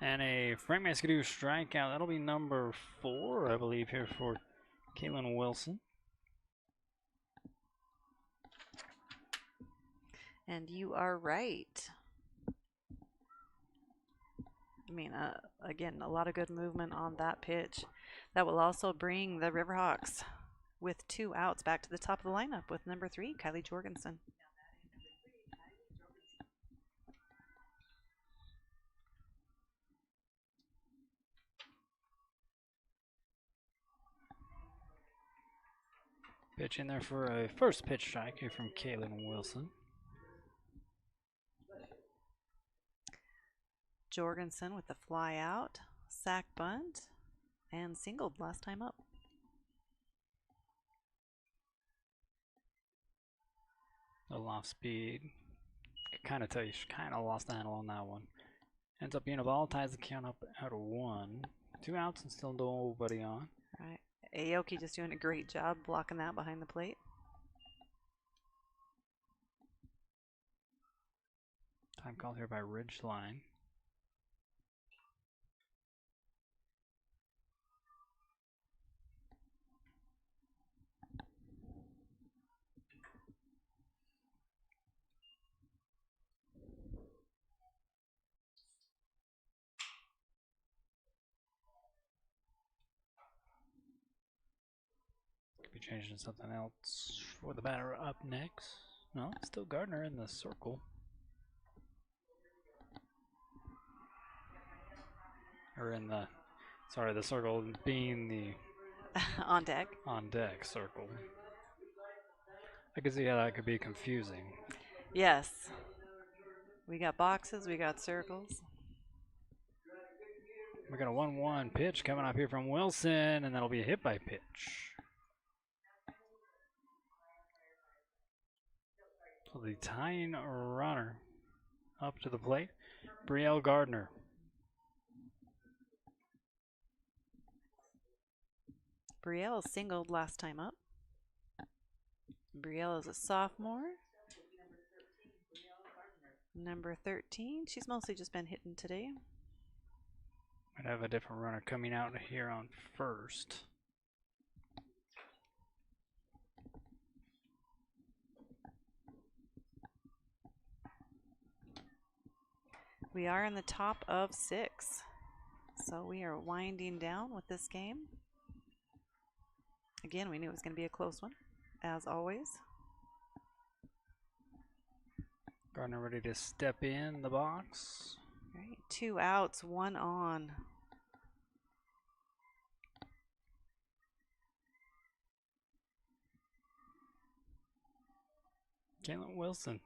And a Frank Mascadoo strikeout. That'll be number 4, I believe, here for Caitlin Wilson. And you are right. I mean, again, a lot of good movement on that pitch. That will also bring the Riverhawks with 2 outs back to the top of the lineup with number 3, Kylie Jorgensen. Pitch in there for a first pitch strike here from Caitlin Wilson. Jorgensen with the fly out, sac bunt, and singled last time up. A little off speed. I kind of tell you, she kind of lost the handle on that one. Ends up being a ball, ties the count up at 1. 2 outs and still nobody on. All right. Aoki just doing a great job blocking that behind the plate. Time called here by Ridgeline. Could be changing something else for the batter up next. No, still Gardner in the circle. Or in the, sorry, the circle being the on deck circle. I can see how that could be confusing. Yes. We got boxes, we got circles. We got a 1-1 pitch coming up here from Wilson, and that'll be a hit by pitch. So the tying runner up to the plate, Brielle Gardner. Brielle singled last time up. Brielle is a sophomore. Number 13. She's mostly just been hitting today. Might have a different runner coming out here on first. We are in the top of 6. So we are winding down with this game. Again, we knew it was going to be a close one, as always. Gardner ready to step in the box. Right, 2 outs, 1 on. Caitlin Wilson.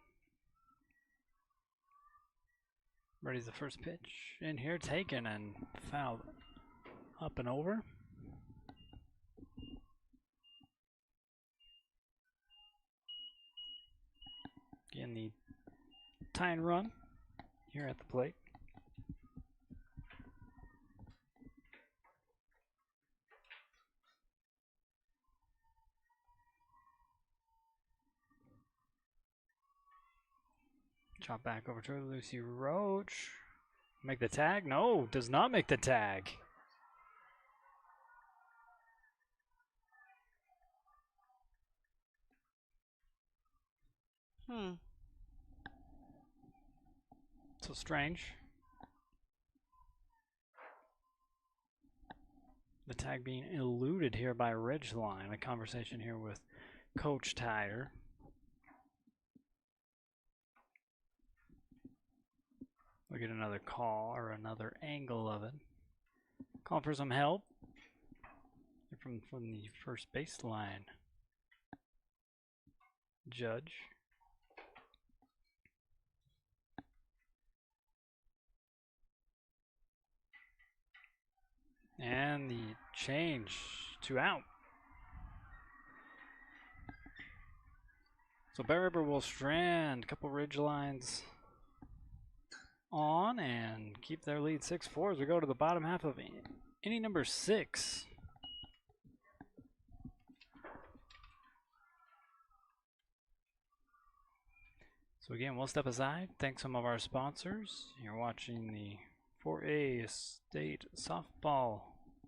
Ready's the first pitch in here, taken and fouled up and over. Again, the tying run here at the plate. Chop back over to Lucy Roach. Make the tag? No, does not make the tag. So Strange. The tag being eluded here by Ridgeline. A conversation here with Coach Tyder. We'll get another call or another angle of it. Calling for some help from the first baseline. Judge. And the change to out. So Bear River will strand a couple ridge lines on and keep their lead 6-4 as we go to the bottom half of inning number 6. So again, we'll step aside. Thank some of our sponsors. You're watching the 4A State Softball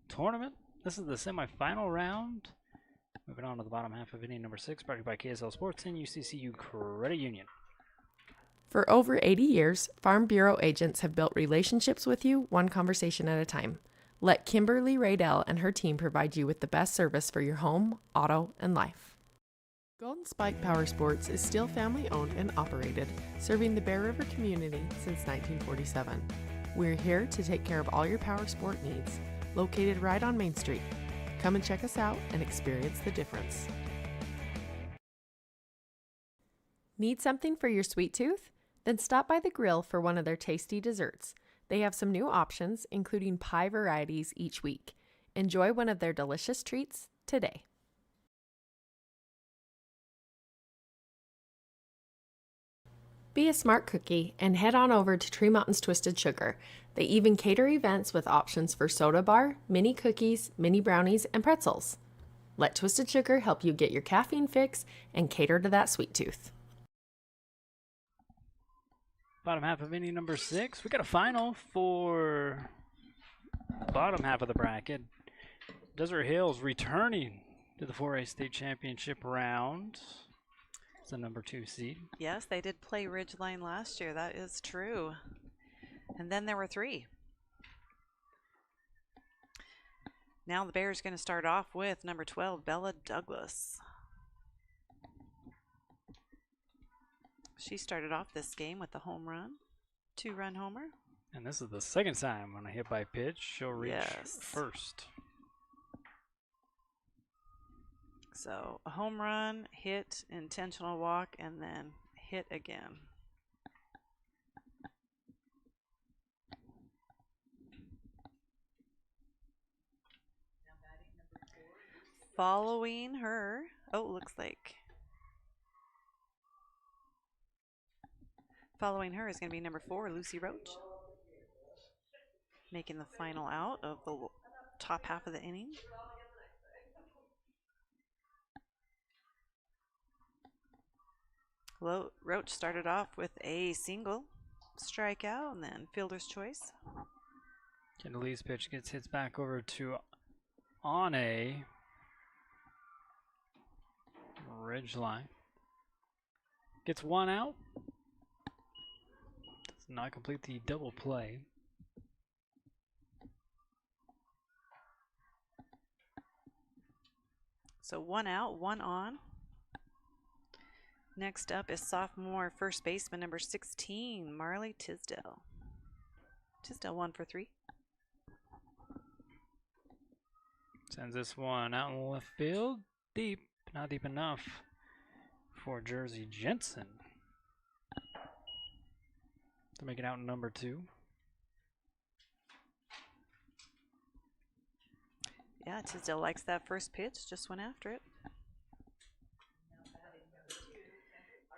Tournament. This is the semifinal round. Moving on to the bottom half of inning number 6, brought to you by KSL Sports and UCCU Credit Union. For over 80 years, Farm Bureau agents have built relationships with you one conversation at a time. Let Kimberly Raydell and her team provide you with the best service for your home, auto, and life. Golden Spike Power Sports is still family owned and operated, serving the Bear River community since 1947. We're here to take care of all your power sport needs, located right on Main Street. Come and check us out and experience the difference. Need something for your sweet tooth? Then stop by the grill for one of their tasty desserts. They have some new options, including pie varieties each week. Enjoy one of their delicious treats today. Be a smart cookie and head on over to Tree Mountain's Twisted Sugar. They even cater events with options for soda bar, mini cookies, mini brownies, and pretzels. Let Twisted Sugar help you get your caffeine fix and cater to that sweet tooth. Bottom half of inning number 6. We got a final for the bottom half of the bracket. Desert Hills returning to the 4A State Championship round. It's the number 2 seed. Yes, they did play Ridgeline last year. That is true. And then there were 3. Now the Bears going to start off with number 12, Bella Douglas. She started off this game with the home run, 2-run homer. And this is the second time when I hit by pitch, she'll reach first. So a home run, hit, intentional walk, and then hit again. Following her, following her is going to be number 4, Lucy Roach, making the final out of the top half of the inning. Roach started off with a single strikeout and then fielder's choice. Kendall's pitch gets hits back over to Ane. Ridgeline. Gets 1 out. Does not complete the double play. So 1 out, 1 on. Next up is sophomore first baseman number 16, Marley Tisdale. Tisdale 1 for 3. Sends this one out in left field. Deep, not deep enough for Jersey Jensen to make it out in number 2. Yeah, Tisdale likes that first pitch, just went after it.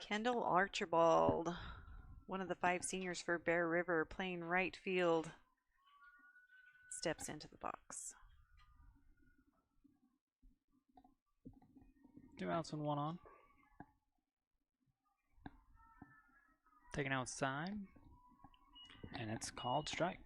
Kendall Archibald, one of the 5 seniors for Bear River, playing right field, steps into the box. 2 outs and 1 on. Taken outside, and it's called strike.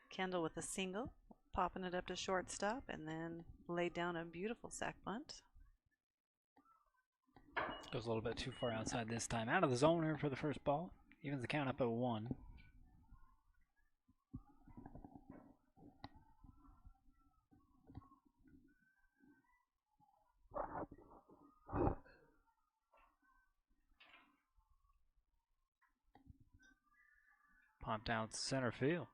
Kendall with a single, popping it up to shortstop, and then laid down a beautiful sac bunt. Goes a little bit too far outside this time. Out of the zone here for the first ball. Evens the count up at 1. Popped out center field.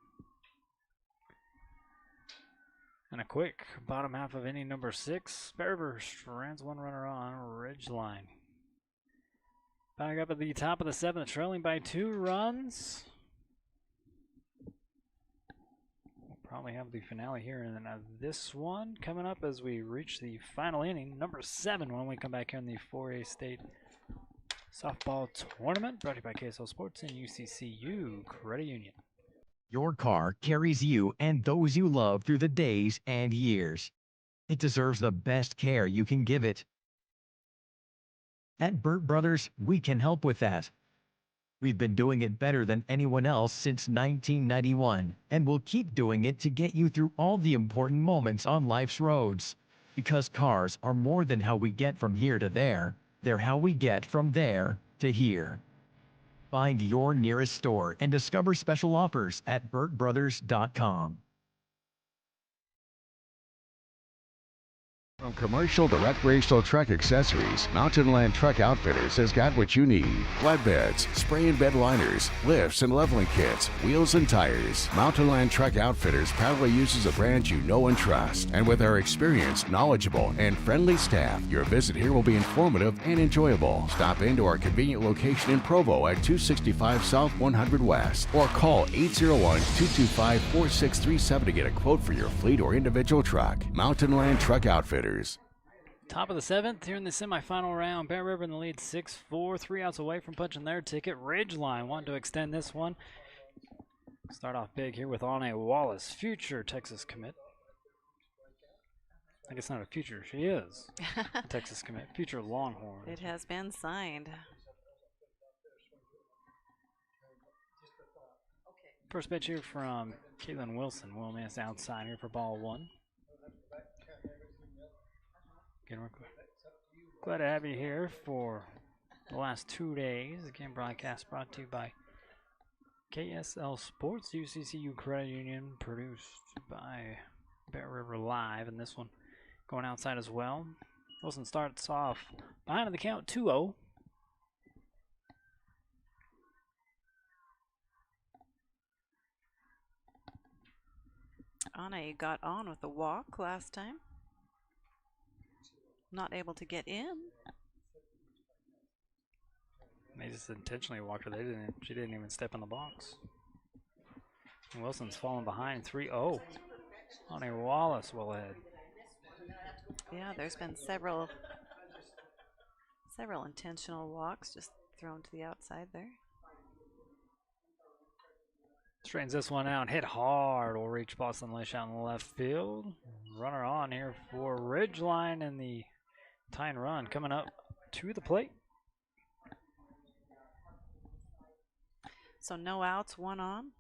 And a quick bottom half of inning number 6. Bear River strands one runner on Ridgeline. Back up at the top of the 7th, trailing by 2 runs. We'll probably have the finale here in this one coming up as we reach the final inning, number 7, when we come back here in the 4A State Softball Tournament, brought to you by KSL Sports and UCCU Credit Union. Your car carries you and those you love through the days and years. It deserves the best care you can give it. At Burt Brothers, we can help with that. We've been doing it better than anyone else since 1991, and we'll keep doing it to get you through all the important moments on life's roads. Because cars are more than how we get from here to there, they're how we get from there to here. Find your nearest store and discover special offers at burtbrothers.com. From commercial to recreational truck accessories, Mountain Land Truck Outfitters has got what you need. Flatbeds, spray and bed liners, lifts and leveling kits, wheels and tires. Mountain Land Truck Outfitters proudly uses a brand you know and trust. And with our experienced, knowledgeable, and friendly staff, your visit here will be informative and enjoyable. Stop into our convenient location in Provo at 265 South 100 West or call 801-225-4637 to get a quote for your fleet or individual truck. Mountain Land Truck Outfitters. Top of the 7th here in the semifinal round. Bear River in the lead 6-4, 3 outs away from punching their ticket. Ridgeline wanting to extend this one. Start off big here with Anne Wallace, future Texas commit. I guess not a future, she is a Texas commit, future Longhorn. It has been signed. First pitch here from Caitlin Wilson. Will miss outside here for ball 1. Again, we're glad to have you here for the last 2 days. Again, broadcast brought to you by KSL Sports, UCCU Credit Union, produced by Bear River Live, and this one going outside as well. Wilson starts off behind the count 2-0. Anne got on with the walk last time. Not able to get in. They just intentionally walked her. She didn't even step in the box. And Wilson's falling behind 3-0. Anne Wallace will head. Yeah, there's been several intentional walks just thrown to the outside there. Straightens this one out, hit hard. Will reach Boston Lish out in the left field. Runner on here for Ridgeline in the tying run coming up to the plate. So no outs, 1 on.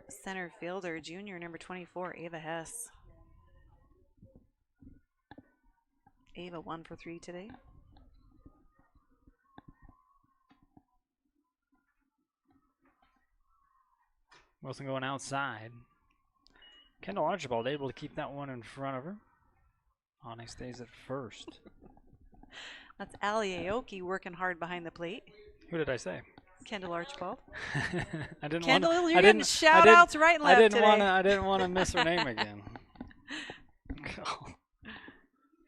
Center fielder, junior, number 24, Ava Hess. Ava 1 for 3 today. Wilson going outside. Kendall Archibald able to keep that one in front of her. Anne stays at first. That's Ali Aoki working hard behind the plate. Who did I say? Kendall Archibald. I didn't Kendall, wanna, you're getting shout outs right and left today. I didn't want to miss her name again.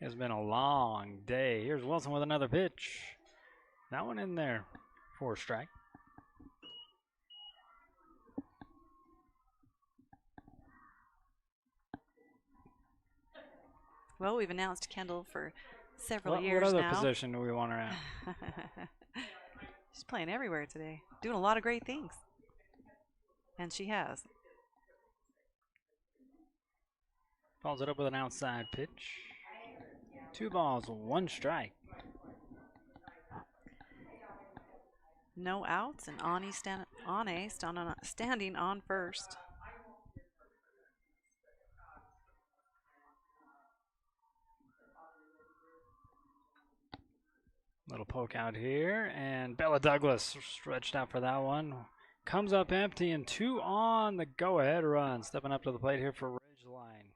It's been a long day. Here's Wilson with another pitch. That one in there for a strike. Well, we've announced Kendall for several years now. What now. other position do we want her at? She's playing everywhere today, doing a lot of great things. And she has. Follows it up with an outside pitch. 2 balls, 1 strike. No outs, and Anne standing on first. Little poke out here, and Bella Douglas stretched out for that one. Comes up empty, and 2 on the go-ahead run. Stepping up to the plate here for Ridgeline.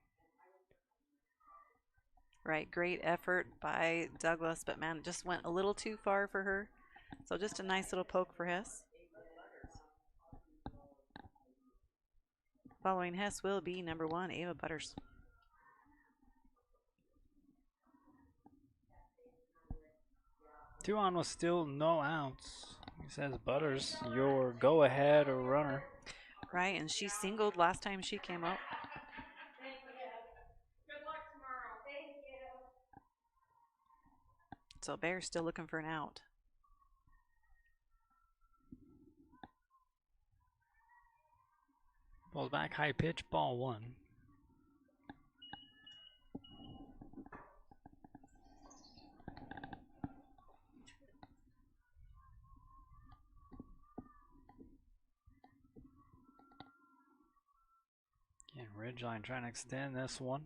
Right, great effort by Douglas, but man, it just went a little too far for her. So just a nice little poke for Hess. Following Hess will be number 1, Ava Butters. Two on with still no outs. He says Butters, your go-ahead runner. Right, and she singled last time she came up. So Bear's still looking for an out. Ball's back, high pitch, ball 1. Again, Ridgeline trying to extend this one.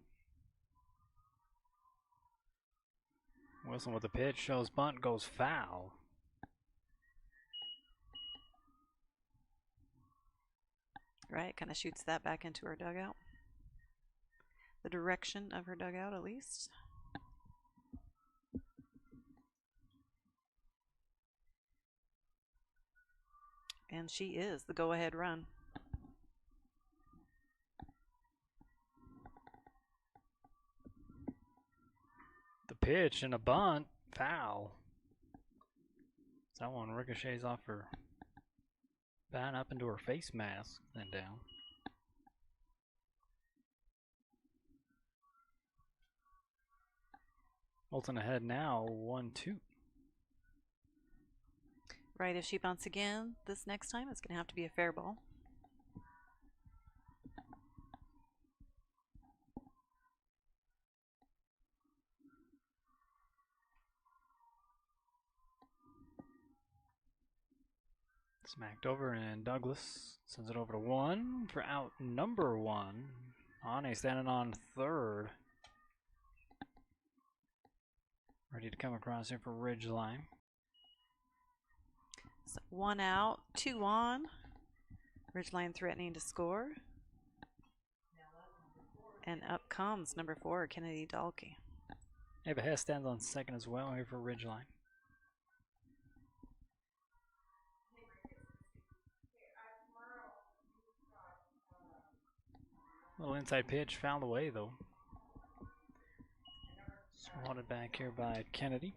Wilson with the pitch, shows bunt, goes foul. Right, kind of shoots that back into her dugout. The direction of her dugout, at least. And she is the go-ahead run. The pitch and a bunt, foul. That one ricochets off her bat up into her face mask, then down. Bolton ahead now, 1-2. Right, if she bunts again this next time, it's going to have to be a fair ball. Smacked over, and Douglas sends it over to 1 for out number 1. Ane standing on third. Ready to come across here for Ridgeline. So 1 out, 2 on. Ridgeline threatening to score. And up comes number 4, Kennedy Dahlke. Ava Hess stands on second as well here for Ridgeline. Little inside pitch, fouled away though. Swatted back here by Kennedy.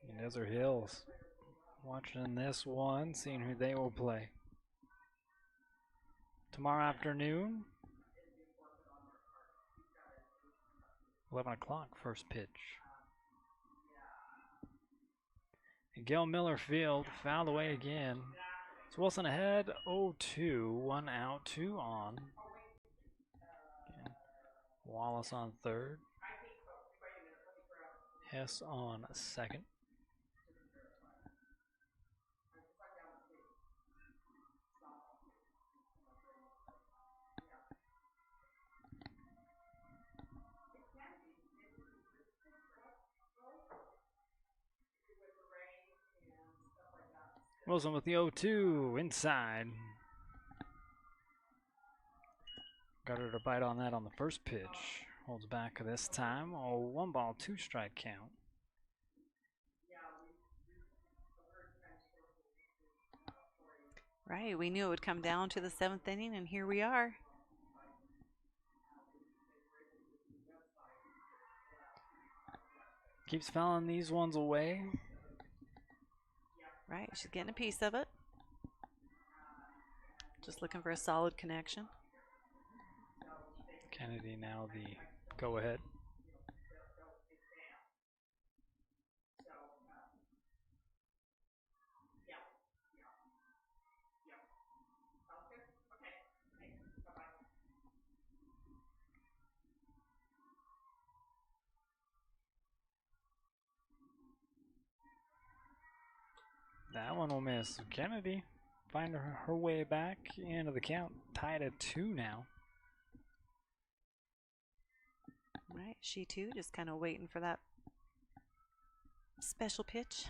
And Desert Hills watching this one, seeing who they will play. Tomorrow afternoon, 11 o'clock, first pitch. Gail Miller Field, fouled away again. It's Wilson ahead, 0-2, 1 out, 2 on. Again, Wallace on third. Hess on second. Wilson with the 0-2 inside. Got her to bite on that on the first pitch. Holds back this time. 1 ball, 2 strike count. Right, we knew it would come down to the 7th inning, and here we are. Keeps fouling these ones away. Right, she's getting a piece of it. Just looking for a solid connection. Kennedy now the go-ahead. That one will miss. Kennedy find her way back into the count. Tied at 2 now. Right, she too just kind of waiting for that special pitch.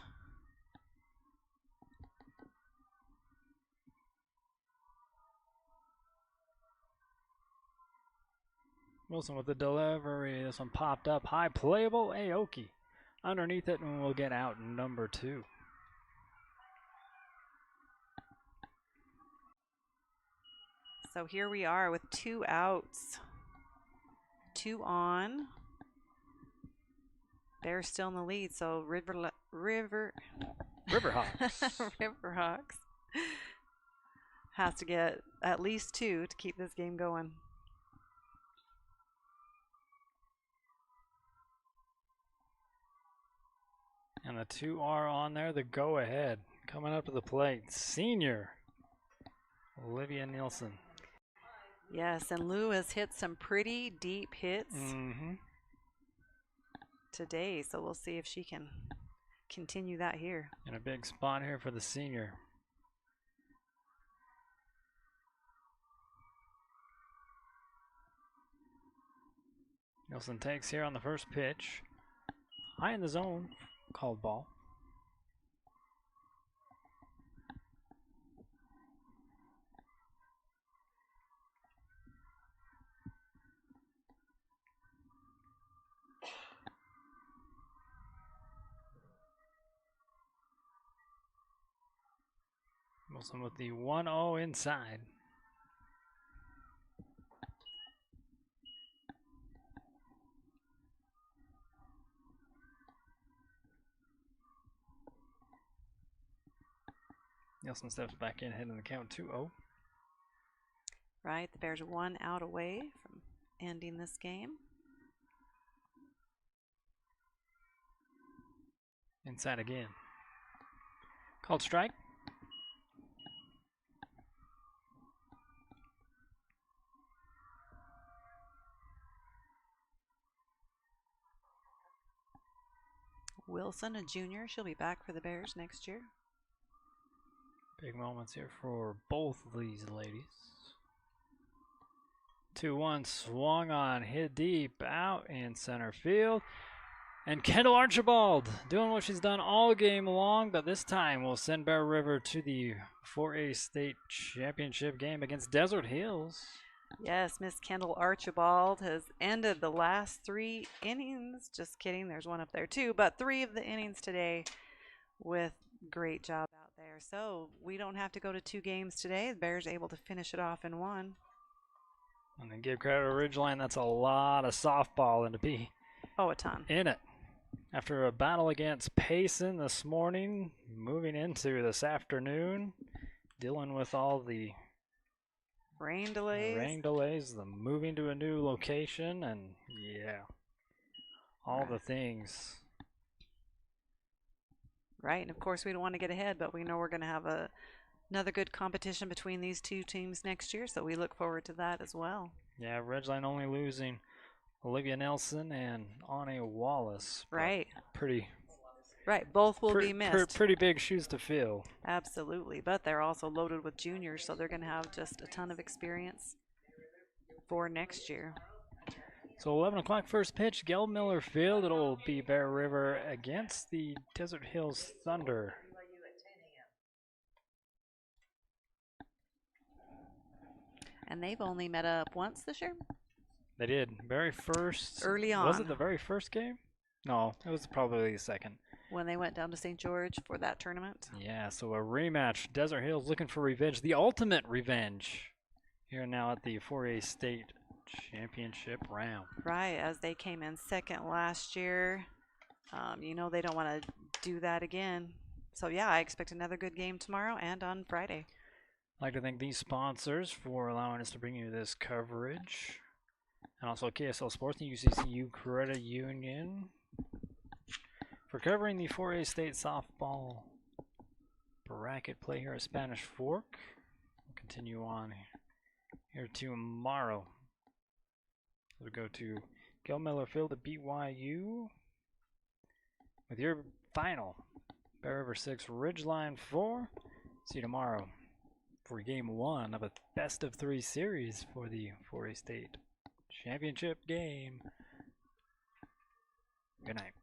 Wilson with the delivery. This one popped up high, playable. Aoki underneath it, and we'll get out number 2. So here we are with 2 outs. 2 on. Bears still in the lead, so Riverhawks. Riverhawks has to get at least 2 to keep this game going. And the 2 are on there. The go ahead coming up to the plate. Senior Olivia Nielsen. Yes, and Lou has hit some pretty deep hits today, so we'll see if she can continue that here. And a big spot here for the senior. Nielsen takes here on the first pitch. High in the zone, called ball. Wilson with the 1-0 inside. Nielsen steps back in, hitting the count 2-0. Right, the Bears are 1 out away from ending this game. Inside again. Called strike. Wilson, a junior, she'll be back for the Bears next year. Big moments here for both of these ladies. 2-1 swung on, hit deep, out in center field. And Kendall Archibald doing what she's done all game long, but this time will send Bear River to the 4A state championship game against Desert Hills. Yes, Miss Kendall Archibald has ended the last 3 innings. Just kidding, there's one up there too, but 3 of the innings today with great job out there. So we don't have to go to 2 games today. The Bears able to finish it off in 1. And then give credit to Ridgeline, that's a lot of softball and to be a ton in it. After a battle against Payson this morning, moving into this afternoon, dealing with all the rain delays, the moving to a new location, and yeah, all the things. Right, and of course we don't want to get ahead, but we know we're going to have another good competition between these 2 teams next year, so we look forward to that as well. Yeah, Ridgeline only losing Olivia Nelson and Anna Wallace. Right. Right, both will be missed. Pretty big shoes to fill. Absolutely, but they're also loaded with juniors, so they're going to have just a ton of experience for next year. So 11 o'clock first pitch, Gel Miller Field. It'll be Bear River against the Desert Hills Thunder. And they've only met up once this year? They did. Very first. Early on. Was it the very first game? No, it was probably the second. When they went down to St. George for that tournament. Yeah, so a rematch. Desert Hills looking for revenge. The ultimate revenge. Here now at the 4A state championship round. Right, as they came in second last year. You know they don't want to do that again. So yeah, I expect another good game tomorrow and on Friday. I'd like to thank these sponsors for allowing us to bring you this coverage. And also KSL Sports and UCCU Credit Union for covering the 4A state softball bracket play here at Spanish Fork. We'll continue on here tomorrow. We'll go to Gil Miller Field at BYU with your final Bear River 6, Ridgeline 4. See you tomorrow for game 1 of a best of 3 series for the 4A state championship game. Good night.